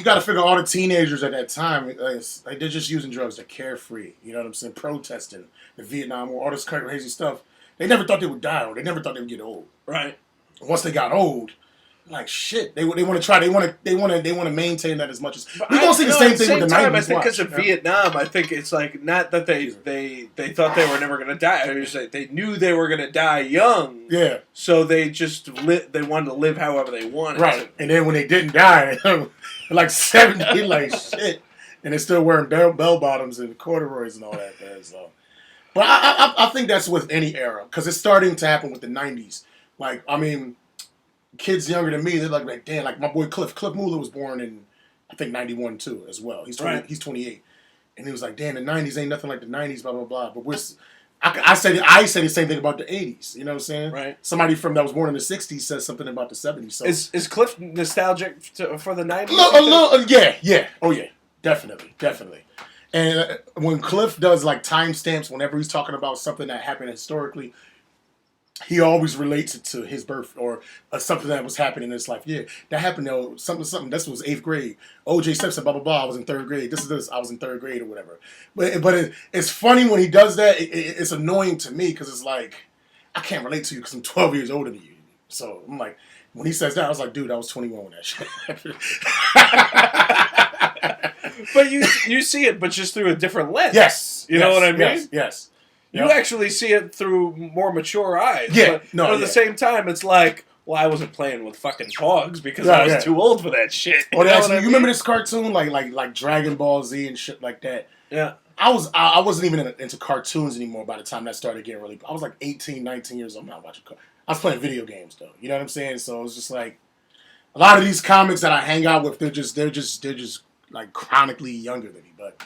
got to figure all the teenagers at that time, like they're just using drugs. They're carefree. You know what I'm saying? Protesting the Vietnam War, all this crazy stuff. They never thought they would die, or they never thought they would get old. Right. Once they got old, like shit, they want to try. They want to maintain that as much as we're gonna see the same thing with the 90s. I think because of Vietnam, I think it's like not that they thought they were never gonna die. It was like they knew they were gonna die young. Yeah. So they just they wanted to live however they wanted. Right. And then when they didn't die, like 70, like shit, and they're still wearing bell bottoms and corduroys and all that. Man, so. But I think that's with any era because it's starting to happen with the 90s. Like I mean. Kids younger than me, they're like, damn, like my boy Cliff Mueller was born in, I think 91 too, as well. He's 28, and he was like, damn, the 90s ain't nothing like the 90s, blah blah blah. But I say the same thing about the 80s. You know what I'm saying? Right. Somebody that was born in the 60s says something about the 70s. So is Cliff nostalgic for the 90s? A little, yeah, oh yeah, definitely. And when Cliff does like timestamps, whenever he's talking about something that happened historically. He always relates it to his birth or something that was happening in his life. Yeah, that happened though. Something. This was 8th grade. O.J. Simpson. Blah blah blah. I was in 3rd grade. This. I was in 3rd grade or whatever. But it's funny when he does that. It's annoying to me because it's like I can't relate to you because I'm 12 years older than you. So I'm like when he says that, I was like, dude, I was 21 when that shit. But you see it, but just through a different lens. Yes. You know what I mean? Yes. You actually see it through more mature eyes. Yeah, but at the same time, it's like, well, I wasn't playing with fucking hogs because I was too old for that shit. You remember this cartoon, like Dragon Ball Z and shit like that? Yeah. I wasn't even into cartoons anymore by the time that started getting really. I was like 18, 19 years old. I'm not watching. I was playing video games though. You know what I'm saying? So it was just like a lot of these comics that I hang out with. They're just like chronically younger than me, but.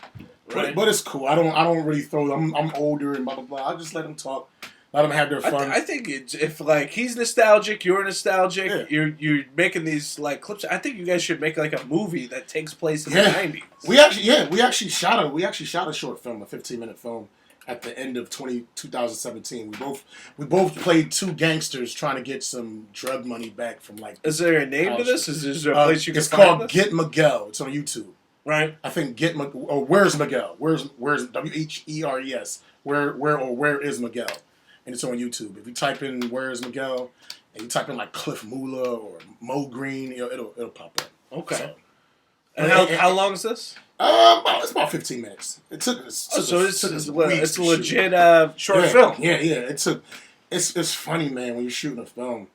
Right. But it's cool. I don't really throw. I'm older and blah blah blah. I just let them talk, let them have their fun. I think if like he's nostalgic, you're nostalgic. Yeah. You're making these like clips. I think you guys should make like a movie that takes place in the 90s. We actually shot a short film, a 15-minute film, at the end of 2017. We both played two gangsters trying to get some drug money back from like. Is there a name to this? Is there a place you can It's find called this? Get Miguel. It's on YouTube. Right. I think Where's Miguel? Where's WHERES? Where is Miguel? And it's on YouTube. If you type in Where's Miguel and you type in like Cliff Mula or Mo Green, it'll pop up. Okay. So, and how long is this? It's about 15 minutes. It's a legit short film. Yeah. It's funny, man, when you're shooting a film,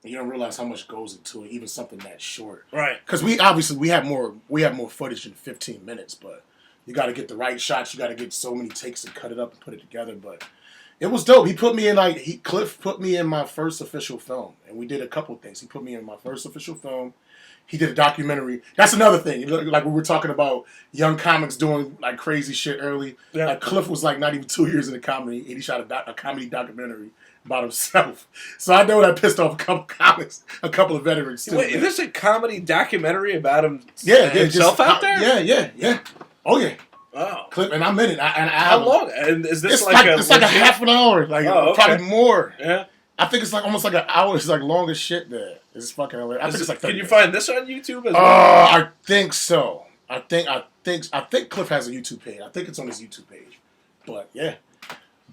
you don't realize how much goes into it, even something that short. Right. Because we have more footage in 15 minutes, but you got to get the right shots. You got to get so many takes and cut it up and put it together. But it was dope. He put me in Cliff put me in my first official film, and we did a couple of things. He put me in my first official film. He did a documentary. That's another thing. Like we were talking about young comics doing like crazy shit early. Yeah. Like Cliff was like not even 2 years in the comedy, and he shot a comedy documentary about himself. So I know that pissed off a couple comics, a couple of veterans too. Wait, is this a comedy documentary about himself out there? Yeah. Oh yeah. Oh. Clip, and I'm in it. How long? And is this it's like a half an hour, probably more. Yeah. I think it's like almost like an hour. It's like long as shit. There, it's fucking hilarious. I think it's like. Can you find this on YouTube as well? I think so. I think Cliff has a YouTube page. I think it's on his YouTube page. But yeah,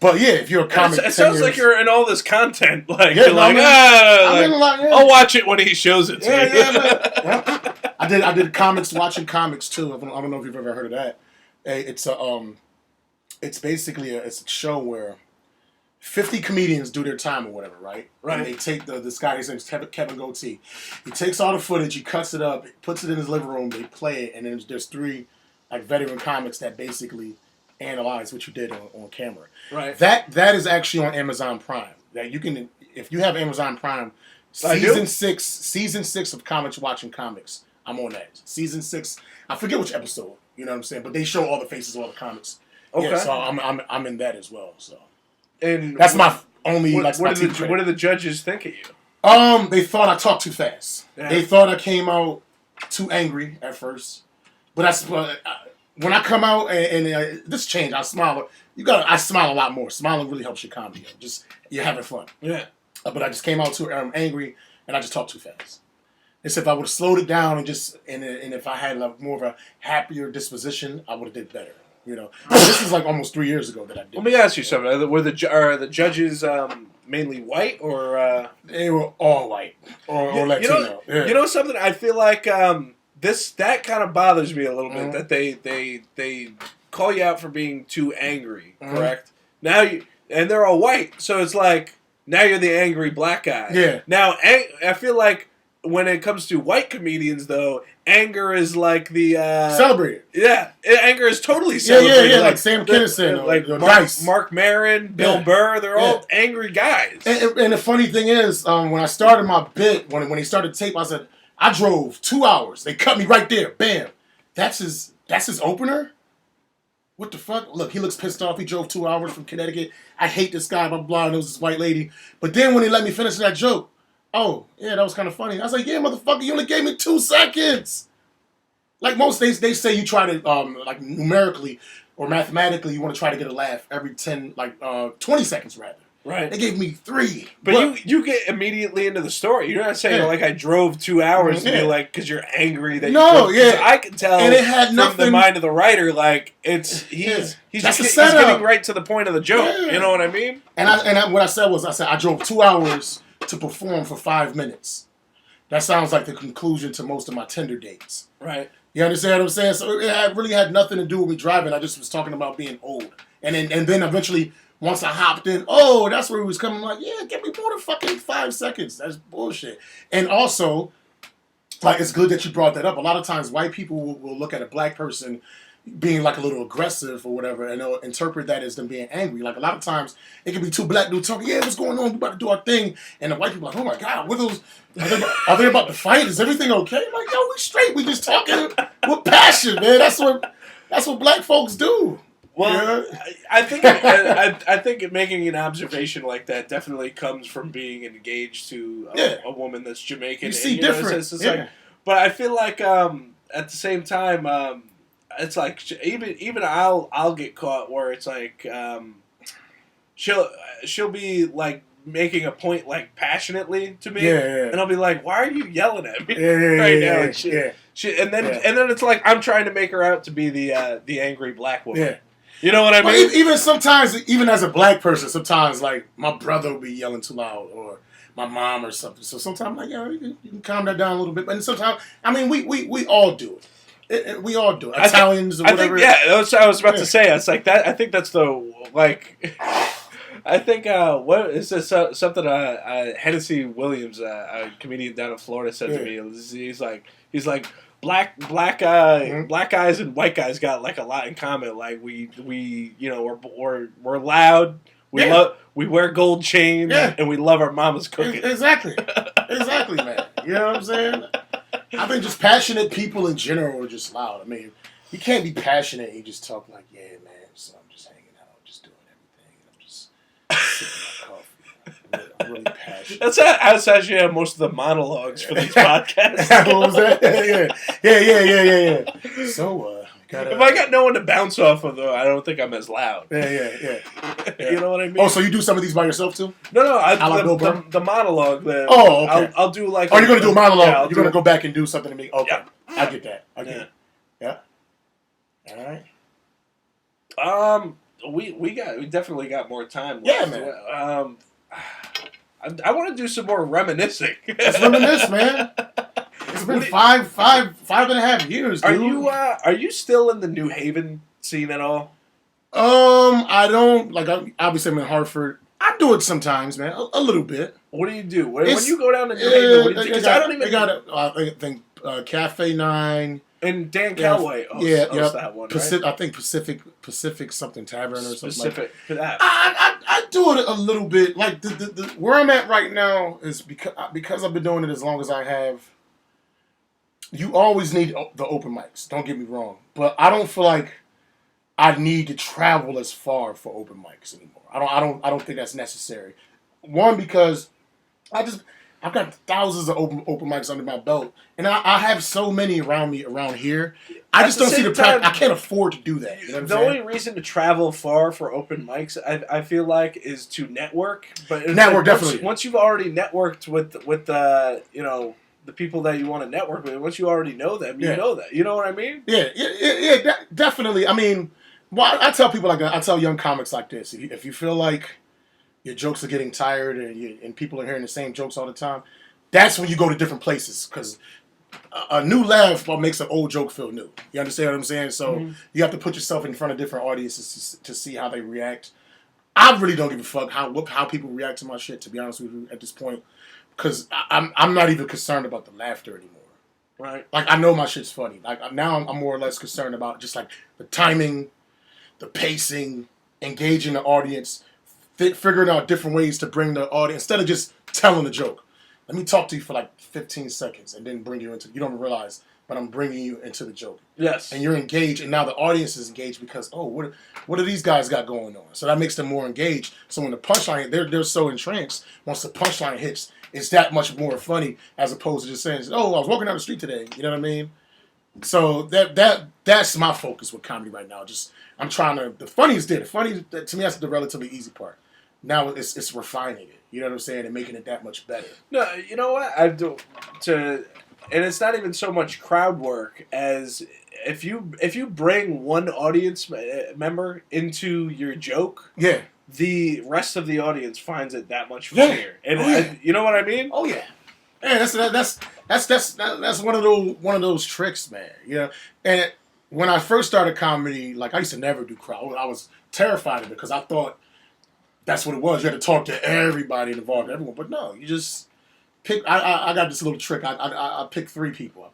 if you're a comic, it sounds like you're in all this content. Like yeah, you're like, yeah. I'll watch it when he shows it to me. Yeah. I did watching comics too. I don't know if you've ever heard of that. It's basically it's a show where 50 comedians do their time or whatever, right? Right. And they take this guy, his name's Kevin Goatee. He takes all the footage, he cuts it up, puts it in his living room, they play it, and then there's three like veteran comics that basically analyze what you did on camera. Right. That is actually on Amazon Prime. That you can, if you have Amazon Prime, season six of Comics Watching Comics. I'm on that. Season 6. I forget which episode. You know what I'm saying? But they show all the faces of all the comics. Okay. Yeah, so I'm in that as well. So. And that's my only what did the judges think of you? They thought I talked too fast. Yeah. They thought I came out too angry at first. But when I come out and this changed, I smile. I smile a lot more. Smiling really helps your comedy. You're having fun. Yeah. But I just came out too angry and I just talked too fast. It's if I would have slowed it down and if I had more of a happier disposition, I would have did better. You know, this is like almost 3 years ago that I did. Let me ask you something. Are the judges mainly white or? They were all white or Latino. You know something? I feel like that kind of bothers me a little bit that they call you out for being too angry. Correct? Now and they're all white, so it's like now you're the angry black guy. Yeah. Now I feel like when it comes to white comedians, though, anger is like the celebrated. Yeah, anger is totally celebrated. Yeah. Like Sam Kinison, like Mark Maron, Bill Burr. They're all angry guys. And the funny thing is, when I started my bit, when he started tape, I said I drove 2 hours. They cut me right there. Bam. That's his opener. What the fuck? Look, he looks pissed off. He drove 2 hours from Connecticut. I hate this guy. Blah blah. And it was this white lady. But then when he let me finish that joke. Oh, yeah, that was kind of funny. I was like, yeah, motherfucker, you only gave me 2 seconds. Like most days, they say you try to, like numerically or mathematically, you want to try to get a laugh every 20 seconds rather. Right. They gave me 3. But you get immediately into the story. You're not saying like I drove 2 hours to be like because you're angry that I can tell and it had from the mind of the writer like he's getting right to the point of the joke. Yeah. You know what I mean? And what I said was I drove 2 hours to perform for 5 minutes. That sounds like the conclusion to most of my Tinder dates. Right. You understand what I'm saying? So it really had nothing to do with me driving. I just was talking about being old. And then eventually, once I hopped in, that's where he was coming. I'm like, yeah, give me more than fucking 5 seconds. That's bullshit. And also, like, it's good that you brought that up. A lot of times, white people will look at a black person being like a little aggressive or whatever, and they'll interpret that as them being angry. Like a lot of times, it can be 2 black dudes talking, yeah, what's going on? We about to do our thing. And the white people are like, oh my God, what are those? Are they about to fight? Is everything okay? I'm like, yo, we straight. We just talking with passion, man. That's what black folks do. Well, yeah. I think making an observation like that definitely comes from being engaged to a woman that's Jamaican. You see different. Like, but I feel like at the same time, it's like even I'll get caught where it's like she'll be like making a point like passionately to me, Yeah. and I'll be like, "Why are you yelling at me Yeah. right now?" Yeah. And shit. And then Yeah. it's like I'm trying to make her out to be the angry black woman. Yeah. You know what I mean? Well, even sometimes, even as a black person, sometimes like my brother will be yelling too loud, or my mom or something. So sometimes I'm like, yeah, you can calm that down a little bit. But sometimes, I mean, we all do it. We all do it. Italians or whatever. That's what I was about to say. It's like that. I think that's the like. I think what is this? Something Hennessy Williams, a comedian down in Florida, said to me. He's like black guys and white guys got like a lot in common. Like we we're loud. We wear gold chains and we love our mama's cooking. Exactly, man. You know what I'm saying? I think just passionate people in general are just loud. I mean, you can't be passionate and you just talk like, yeah, man. So I'm just hanging out, just doing everything. I'm just sipping my coffee. I'm really passionate. That's actually how most of the monologues for these podcasts. What was that? Yeah. So, if I got no one to bounce off of, though, I don't think I'm as loud. Yeah. You know what I mean? Oh, so you do some of these by yourself too? No. The monologue. Okay. I'll do like. Oh, you're gonna do a monologue. Yeah, you're gonna go back and do something to me. Okay, yeah. I get that. Yeah. All right. We definitely got more time left. Yeah, man. I want to do some more reminiscing. Let's reminisce, man. It's been five and a half years, dude. Are you still in the New Haven scene at all? I don't like. Obviously, I'm in Hartford. I do it sometimes, man. A little bit. What do you do when you go down to New Haven? What do you do? Because I don't even. I think Cafe 9 and Dan Calloway. Hosts that one. Right? I think Pacific something Tavern or something. Pacific. Like that. I do it a little bit. Like the where I'm at right now is because I've been doing it as long as I have. You always need the open mics. Don't get me wrong, but I don't feel like I need to travel as far for open mics anymore. I don't think that's necessary. One, because I've got thousands of open mics under my belt, and I have so many around here. I just don't see the time. I can't afford to do that. You know what the only reason to travel far for open mics, I feel like, is to network. But definitely. Once you've already networked with the people that you want to network with, once you already know them, you know that. You know what I mean? Yeah, definitely. I mean, I tell people I tell young comics like this: if you feel like your jokes are getting tired and people are hearing the same jokes all the time, that's when you go to different places, because a new laugh makes an old joke feel new. You understand what I'm saying? So you have to put yourself in front of different audiences to see how they react. I really don't give a fuck how people react to my shit, to be honest with you, at this point. Because I'm not even concerned about the laughter anymore. Right. Like, I know my shit's funny. Like, now I'm more or less concerned about just, like, the timing, the pacing, engaging the audience, figuring out different ways to bring the audience, instead of just telling a joke. Let me talk to you for, like, 15 seconds and then bring you into, you don't realize, but I'm bringing you into the joke. Yes. And you're engaged, and now the audience is engaged because, what do these guys got going on? So that makes them more engaged. So when the punchline, they're so entranced, once the punchline hits, it's that much more funny as opposed to just saying, I was walking down the street today. You know what I mean? So that's my focus with comedy right now. Just I'm trying to. The funny is there. The funny, to me, that's the relatively easy part. Now it's refining it. You know what I'm saying? And making it that much better. No, you know what? And it's not even so much crowd work as if you bring one audience member into your joke. Yeah. The rest of the audience finds it that much funnier, and you know what I mean? Oh yeah, that's one of those tricks, man. You know, and when I first started comedy, like I used to never do crowd. I was terrified of it because I thought that's what it was. You had to talk to everybody involved, everyone. But no, you just pick. I got this little trick. I pick 3 people. I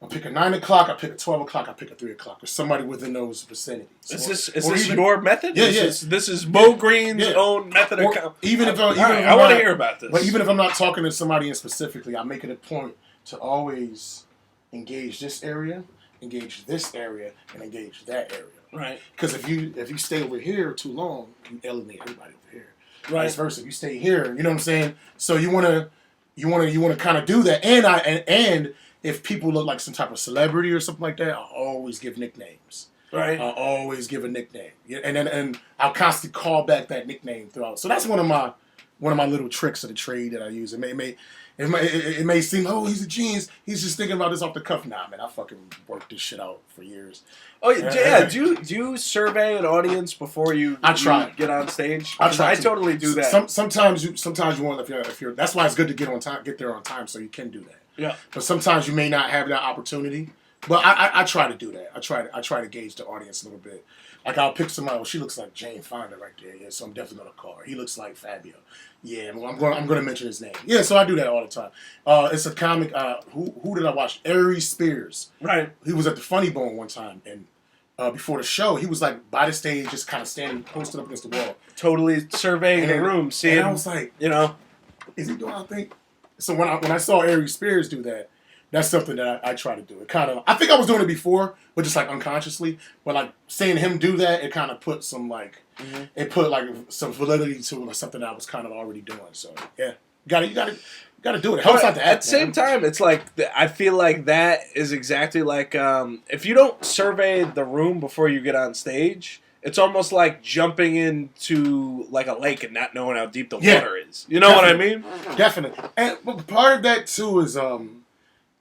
pick a 9 o'clock, I pick a 12 o'clock, I pick a 3 o'clock. Or somebody within those vicinities. Is this your method? Yeah, This is Mo Green's own method of comedy. I want to hear about this. But even if I'm not talking to somebody in specifically, I make it a point to always engage this area, engage this area, and engage that area. Right. Because if you stay over here too long, you alienate everybody over here. Right. Vice versa. If you stay here, you know what I'm saying? So you wanna kind of do that. And if people look like some type of celebrity or something like that, I always give nicknames. Right. I'll always give a nickname. Yeah, and I'll constantly call back that nickname throughout. So that's one of my little tricks of the trade that I use. It may seem, oh, he's a genius. He's just thinking about this off the cuff. Nah, man, I fucking worked this shit out for years. Oh yeah. Do you survey an audience before you get on stage? I totally do that. Sometimes you want if you're. That's why it's good to get there on time, so you can do that. Yeah. But sometimes you may not have that opportunity. But I try to do that. I try to gauge the audience a little bit. Like I'll pick somebody. Oh, she looks like Jane Fonda right there. Yeah, so I'm definitely gonna call her. He looks like Fabio. Yeah, well, I'm gonna mention his name. Yeah, so I do that all the time. It's a comic. Who did I watch? Aries Spears. Right. He was at the Funny Bone one time, and before the show, he was like by the stage, just kind of standing, posted up against the wall, totally surveying the room, seeing. And I was like, is he doing? I think. So when I saw Aries Spears do that. That's something that I try to do. It kind of, I think I was doing it before, but just like unconsciously. But like seeing him do that, it kind of put some it put like some validity to something I was kind of already doing. So yeah, you gotta do it. It helps out to act. At the same time, it's like I feel like that is exactly like if you don't survey the room before you get on stage. It's almost like jumping into like a lake and not knowing how deep the water is. You know what I mean? Definitely. And but part of that too is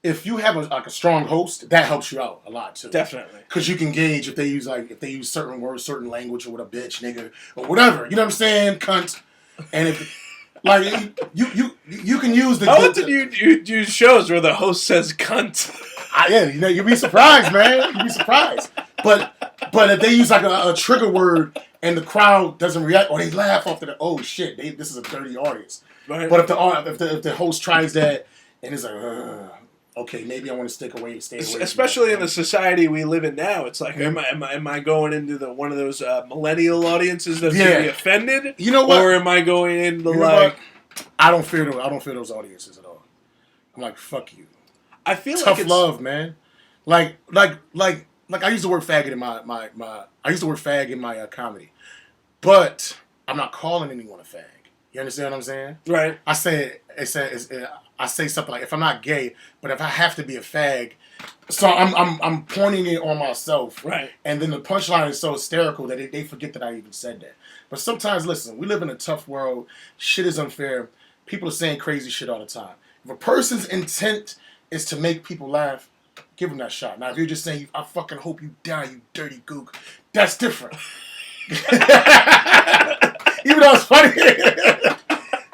if you have a strong host, that helps you out a lot too. Definitely, because you can gauge if they use certain words, certain language, or what a bitch, nigga, or whatever. You know what I'm saying, cunt. And if like you can use the. How often you do shows where the host says cunt? Yeah, you'd be surprised, man. You'd be surprised. But if they use like a trigger word and the crowd doesn't react or they laugh off the shit, this is a dirty audience. Right. But if the host tries that and it's like. Okay, maybe I want to stay away. Especially in the society we live in now, it's like, am I going into one of those millennial audiences that's going to be offended? You know what? Or am I going into I don't fear those audiences at all. I'm like, fuck you. I feel tough like love, man. Like I use the word faggot in my I use the word fag in my comedy, but I'm not calling anyone a fag. You understand what I'm saying? Right. I say something like, if I'm not gay, but if I have to be a fag, so I'm pointing it on myself. Right. And then the punchline is so hysterical that they forget that I even said that. But sometimes, listen, we live in a tough world. Shit is unfair. People are saying crazy shit all the time. If a person's intent is to make people laugh, give them that shot. Now, if you're just saying, I fucking hope you die, you dirty gook, that's different. Even though it's funny.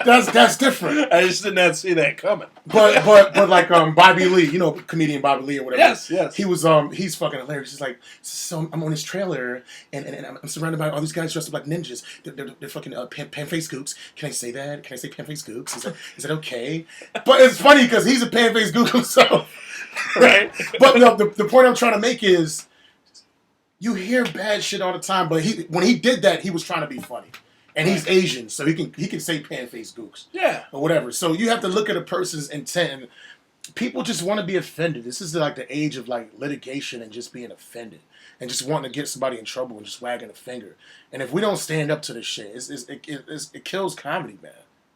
That's different. I just did not see that coming. But like Bobby Lee, comedian Bobby Lee or whatever. Yes. He was he's fucking hilarious. He's like, so I'm on this trailer and I'm surrounded by all these guys dressed up like ninjas. They're fucking pan-faced gooks. Can I say that? Can I say pan-faced gooks? Is that okay? But it's funny because he's a pan-faced gook himself. Right. But the point I'm trying to make is, you hear bad shit all the time. But when he did that, he was trying to be funny. And he's Asian, so he can say pan-faced gooks. Yeah. Or whatever. So you have to look at a person's intent. And people just want to be offended. This is like the age of like litigation and just being offended. And just wanting to get somebody in trouble and just wagging a finger. And if we don't stand up to this shit, it kills comedy, man.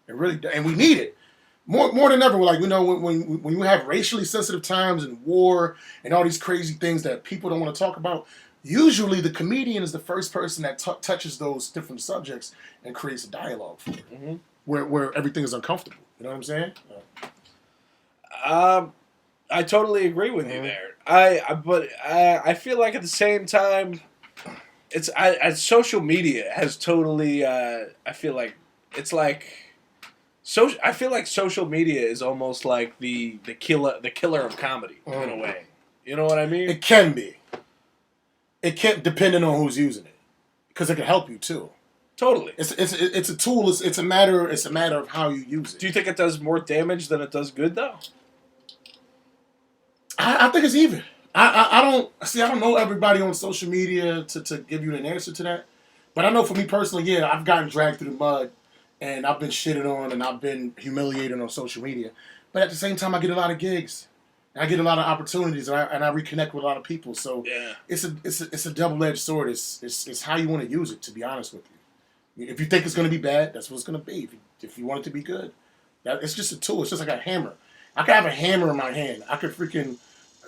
It really does. And we need it. More than ever, like, when you have racially sensitive times and war and all these crazy things that people don't want to talk about, usually the comedian is the first person that touches those different subjects and creates a dialogue for it, where everything is uncomfortable. You know what I'm saying? I totally agree with you there. I feel like at the same time, it's social media has totally. I feel like it's like. I feel like social media is almost like the killer of comedy in a way. You know what I mean? It can be. It can't, depending on who's using it, because it can help you too. Totally. It's a tool. It's a matter of how you use it. Do you think it does more damage than it does good though? I think it's even. I don't know everybody on social media to give you an answer to that, but I know for me personally, yeah, I've gotten dragged through the mud, and I've been shitted on, and I've been humiliated on social media. But at the same time, I get a lot of gigs. I get a lot of opportunities, and I reconnect with a lot of people. So yeah. It's a double-edged sword. It's how you want to use it. To be honest with you, if you think it's going to be bad, that's what it's going to be. If you want it to be good, it's just a tool. It's just like a hammer. I could have a hammer in my hand. I could freaking,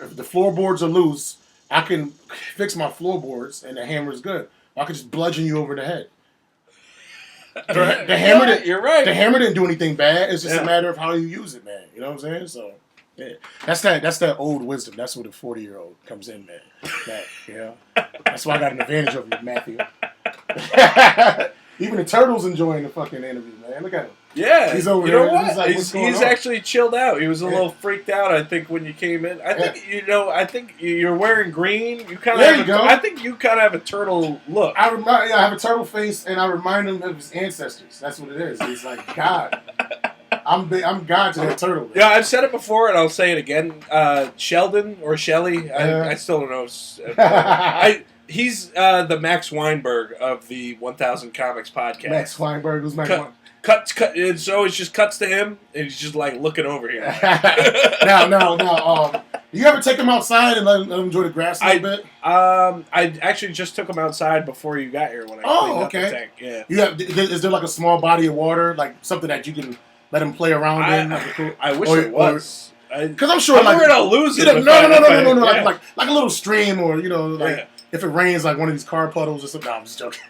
if the floorboards are loose, I can fix my floorboards and the hammer is good. I could just bludgeon you over the head. The hammer you're right. The hammer didn't do anything bad. It's just a matter of how you use it, man. You know what I'm saying? So, yeah. That's that old wisdom. That's where the 40-year-old comes in, man. That's why I got an advantage over you, Matthew. Even the turtle's enjoying the fucking interview, man. Look at him. Yeah, he's over you here. know what? He's actually chilled out. He was a little freaked out, I think, when you came in. I think you're wearing green. You kind of I think you kind of have a turtle look. I have a turtle face, and I remind him of his ancestors. That's what it is. He's like God. I'm God to that turtle. Man. Yeah, I've said it before, and I'll say it again. Sheldon or Shelley, I still don't know. He's the Max Weinberg of the 1000 Comics podcast. Max Weinberg, who's Max Weinberg? Cut. It always just cuts to him, and he's just like looking over here. Now. You ever take him outside and let him enjoy the grass a little bit? I actually just took him outside before you got here when I cleaned up the tank. Yeah. Is there like a small body of water, like something that you can let him play around in? I wish it was. Because I'm sure, I'm worried I'll lose it. No. Like a little stream, or if it rains, like one of these car puddles or something. No, I'm just joking.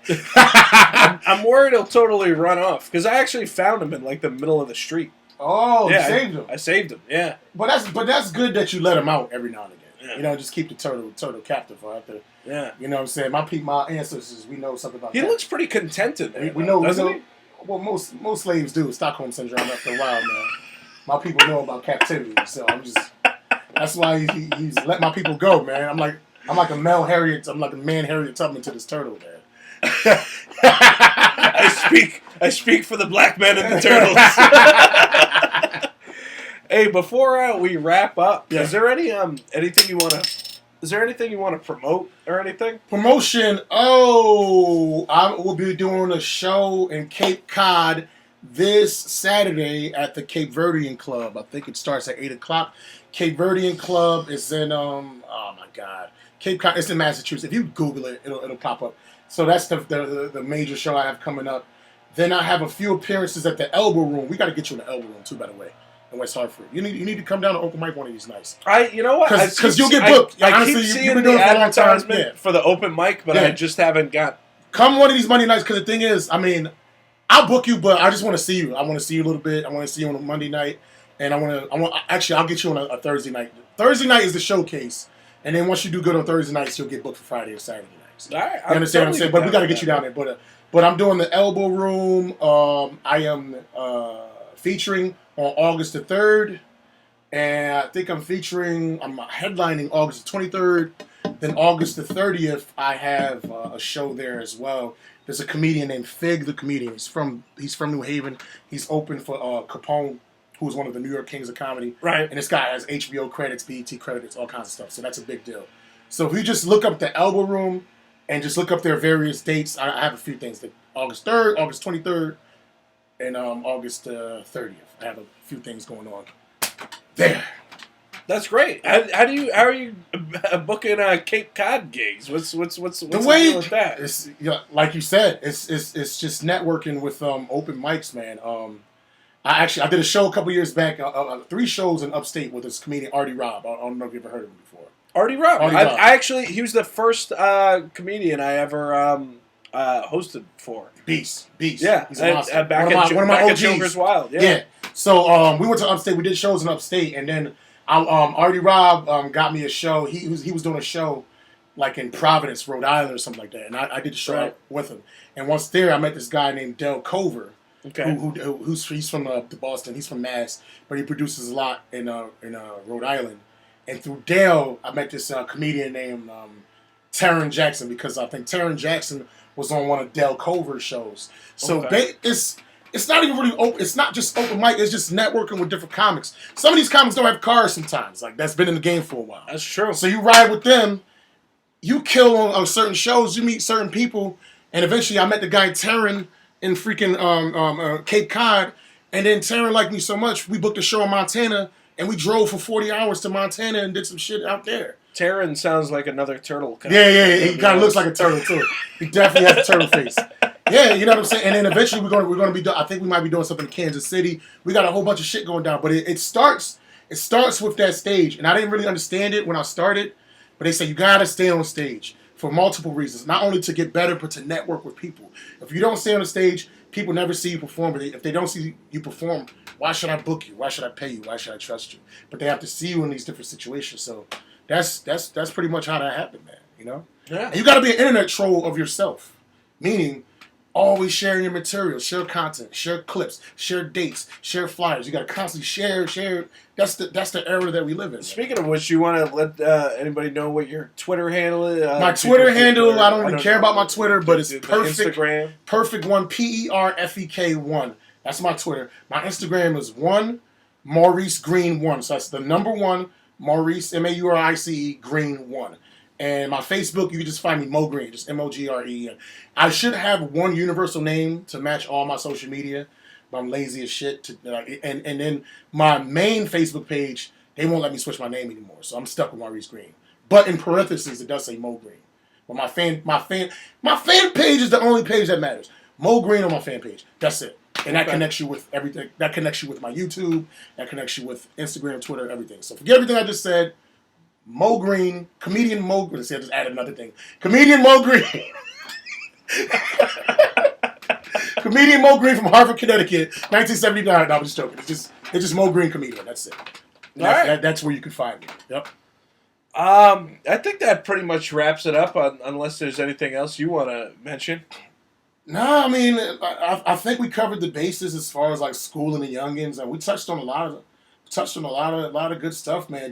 I'm worried he'll totally run off because I actually found him in like the middle of the street. Oh, you saved him. I saved him. Yeah. But that's good that you let him out every now and again. Yeah. Just keep the turtle captive out there. Yeah. You know what I'm saying? My ancestors, we know something about. He looks pretty contented there. We know. Well, most slaves do. Stockholm syndrome after a while, man. My people know about captivity, so I'm just. That's why he's let my people go, man. I'm like a male Harriet. I'm like a man Harriet Tubman to this turtle, man. I speak for the black men and the turtles. Hey, before we wrap up, is there anything you want to promote or anything? Promotion. Oh, I will be doing a show in Cape Cod this Saturday at the Cape Verdean Club. I think it starts at 8:00. Cape Verdean Club is in oh my God, Cape Cod. It's in Massachusetts. If you Google it, it'll pop up. So that's the major show I have coming up. Then I have a few appearances at the Elbow Room. We got to get you in the Elbow Room too, by the way, in West Hartford. You need to come down to open mic one of these nights. You know what? Because you'll get booked. Honestly, keep seeing the advertisement for the open mic, but I just haven't got. Come one of these Monday nights, because the thing is, I mean, I'll book you, but I just want to see you. I want to see you a little bit. I want to see you on a Monday night, and actually, I'll get you on a Thursday night. Thursday night is the showcase, and then once you do good on Thursday nights, you'll get booked for Friday or Saturday nights. All right, you understand what I'm saying? But we got to get you down there. But I'm doing the Elbow Room. I am featuring on August the 3rd, and I think I'm headlining August the 23rd. Then August the 30th, I have a show there as well. There's a comedian named Fig, the comedian. He's from New Haven. He's open for Capone, who is one of the New York Kings of comedy. Right. And this guy has HBO credits, BET credits, all kinds of stuff. So that's a big deal. So if you just look up the Elbow Room and just look up their various dates, I have a few things. Like August 3rd, August 23rd, and August 30th. I have a few things going on there. That's great. How are you booking Cape Cod gigs? What's the way with that? It's, like you said, it's just networking with open mics, man. I did a show a couple years back, 3 shows in upstate with this comedian Artie Robb. I don't know if you've ever heard of him before. Artie Robb. He was the first comedian I ever hosted for. Beast. Yeah, he's awesome. Back one of my OGs. Joker's Wild. Yeah. So we went to upstate. We did shows in upstate, and then Artie Robb got me a show. He was doing a show like in Providence, Rhode Island, or something like that, and I did the show with him. And once there, I met this guy named Del Cover. Okay. He's from Boston. He's from Mass, but he produces a lot in Rhode Island. And through Dale, I met this comedian named Taryn Jackson, because I think Taryn Jackson was on one of Del Cover's shows. So it's not even really open. It's not just open mic. It's just networking with different comics. Some of these comics don't have cars sometimes. Like, that's been in the game for a while. That's true. So you ride with them. You kill on certain shows. You meet certain people. And eventually I met the guy Taryn in freaking Cape Cod. And then Taryn liked me so much, we booked a show in Montana. And we drove for 40 hours to Montana and did some shit out there. Taryn sounds like another turtle. Yeah. He kind of looks like a turtle, too. He definitely has a turtle face. Yeah, you know what I'm saying? And then eventually we're going to be I think we might be doing something in Kansas City. We got a whole bunch of shit going down. But it starts with that stage. And I didn't really understand it when I started. But they say you gotta stay on stage for multiple reasons, not only to get better, but to network with people. If you don't stay on the stage, people never see you perform. But if they don't see you perform, why should I book you? Why should I pay you? Why should I trust you? But they have to see you in these different situations. So that's pretty much how that happened, man. You know? Yeah. And you got to be an internet troll of yourself, meaning always sharing your material, share content, share clips, share dates, share flyers. You got to constantly share. That's the era that we live in. Speaking of which, you want to let anybody know what your Twitter handle is? My Twitter handle, I don't even care about my Twitter, but it's perfect. Instagram. Perfect one, PERFEK1. That's my Twitter. My Instagram is Maurice Green 1. So that's the number 1, Maurice, MAURICE, Green 1. And my Facebook, you can just find me Mo Green, just MOGRE. I should have one universal name to match all my social media, but I'm lazy as shit. And then my main Facebook page, they won't let me switch my name anymore, so I'm stuck with Maurice Green. But in parentheses, it does say Mo Green. But my fan page is the only page that matters. Mo Green on my fan page. That's it. And that connects you with everything. That connects you with my YouTube. That connects you with Instagram, Twitter, everything. So forget everything I just said. Mo Green, comedian Mo Green. See, I just added another thing. Comedian Mo Green. Comedian Mo Green from Hartford, Connecticut, 1979. No, I'm just joking. It's just Mo Green comedian. That's it. That's where you can find me. Yep. I think that pretty much wraps it up. Unless there's anything else you want to mention. No, I mean, I think we covered the bases as far as like schooling the youngins, and we touched on a lot of good stuff, man.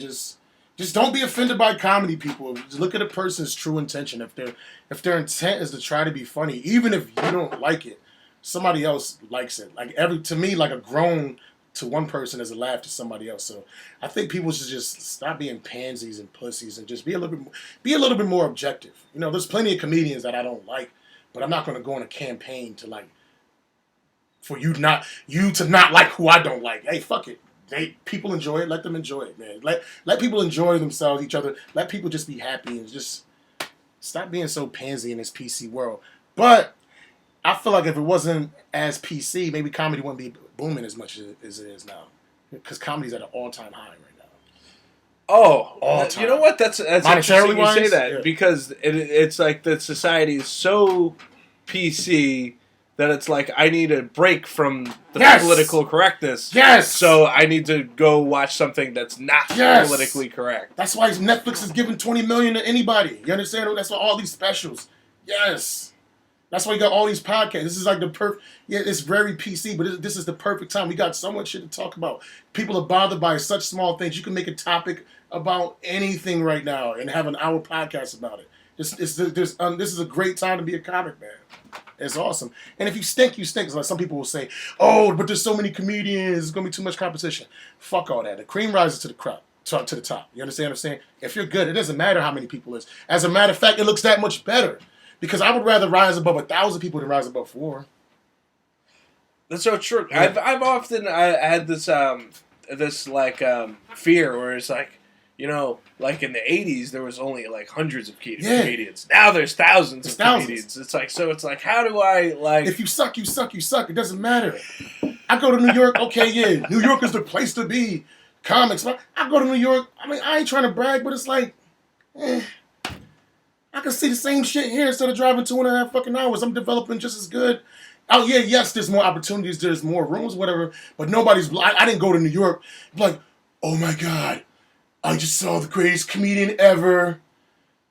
Just don't be offended by comedy, people. Just look at a person's true intention. If their intent is to try to be funny, even if you don't like it, somebody else likes it. To me, like a groan to one person is a laugh to somebody else. So I think people should just stop being pansies and pussies and just be a little bit more objective. You know, there's plenty of comedians that I don't like, but I'm not going to go on a campaign to for you to not like who I don't like. Hey, fuck it. People enjoy it. Let them enjoy it, man. Let people enjoy themselves, each other. Let people just be happy and just stop being so pansy in this PC world. But I feel like if it wasn't as PC, maybe comedy wouldn't be booming as much as it is now. Because comedy's at an all-time high right now. Oh, all-time. You know what? That's interesting you say that, yeah. Because it's like the society is so PC that it's like I need a break from the political correctness. Yes. So I need to go watch something that's not politically correct. That's why Netflix is giving $20 million to anybody. You understand? That's why all these specials. Yes. That's why you got all these podcasts. This is like the perfect. Yeah, it's very PC, but this is the perfect time. We got so much shit to talk about. People are bothered by such small things. You can make a topic about anything right now and have an hour podcast about it. This is a great time to be a comic, man. It's awesome. And if you stink, you stink. Like some people will say, oh, but there's so many comedians. There's going to be too much competition. Fuck all that. The cream rises to the crop, to the top. You understand what I'm saying? If you're good, it doesn't matter how many people is. As a matter of fact, it looks that much better. Because I would rather rise above 1,000 people than rise above 4. That's so true. Yeah. I've often had this fear where it's like, you know, like in the 80s there was only like hundreds of comedians. Now there's thousands of comedians. It's like how do I like? If you suck, you suck, you suck. It doesn't matter. I go to New York. Okay, yeah, New York is the place to be. Comics. I go to New York. I mean, I ain't trying to brag, but it's like, I can see the same shit here instead of driving 2.5 fucking hours. I'm developing just as good. Oh yeah, yes, there's more opportunities, there's more rooms, whatever. But I didn't go to New York like, oh my God, I just saw the greatest comedian ever.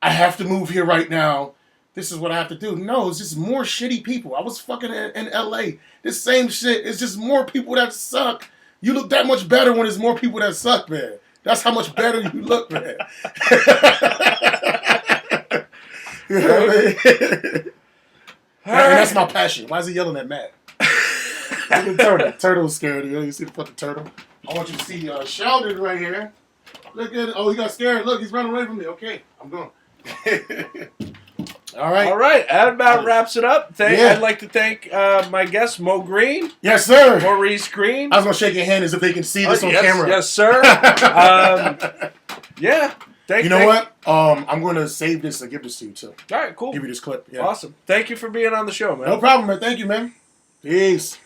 I have to move here right now. This is what I have to do. No, it's just more shitty people. I was fucking in LA. This same shit. It's just more people that suck. You look that much better when there's more people that suck, man. That's how much better you look, man. You know what I mean? And that's my passion. Why is he yelling at Matt? Look at the turtle. Turtle's scared. You see the fucking turtle? I want you to see Sheldon right here. Look at it. Oh, he got scared. Look, he's running away from me. Okay, I'm going. All right. That about wraps it up. I'd like to thank my guest, Mo Green. Yes, sir. Maurice Green. I was going to shake your hand as if they can see this on camera. Yes, sir. Yeah. You know what? I'm going to save this and give this to you, too. All right, cool. Give you this clip. Yeah. Awesome. Thank you for being on the show, man. No problem, man. Thank you, man. Peace.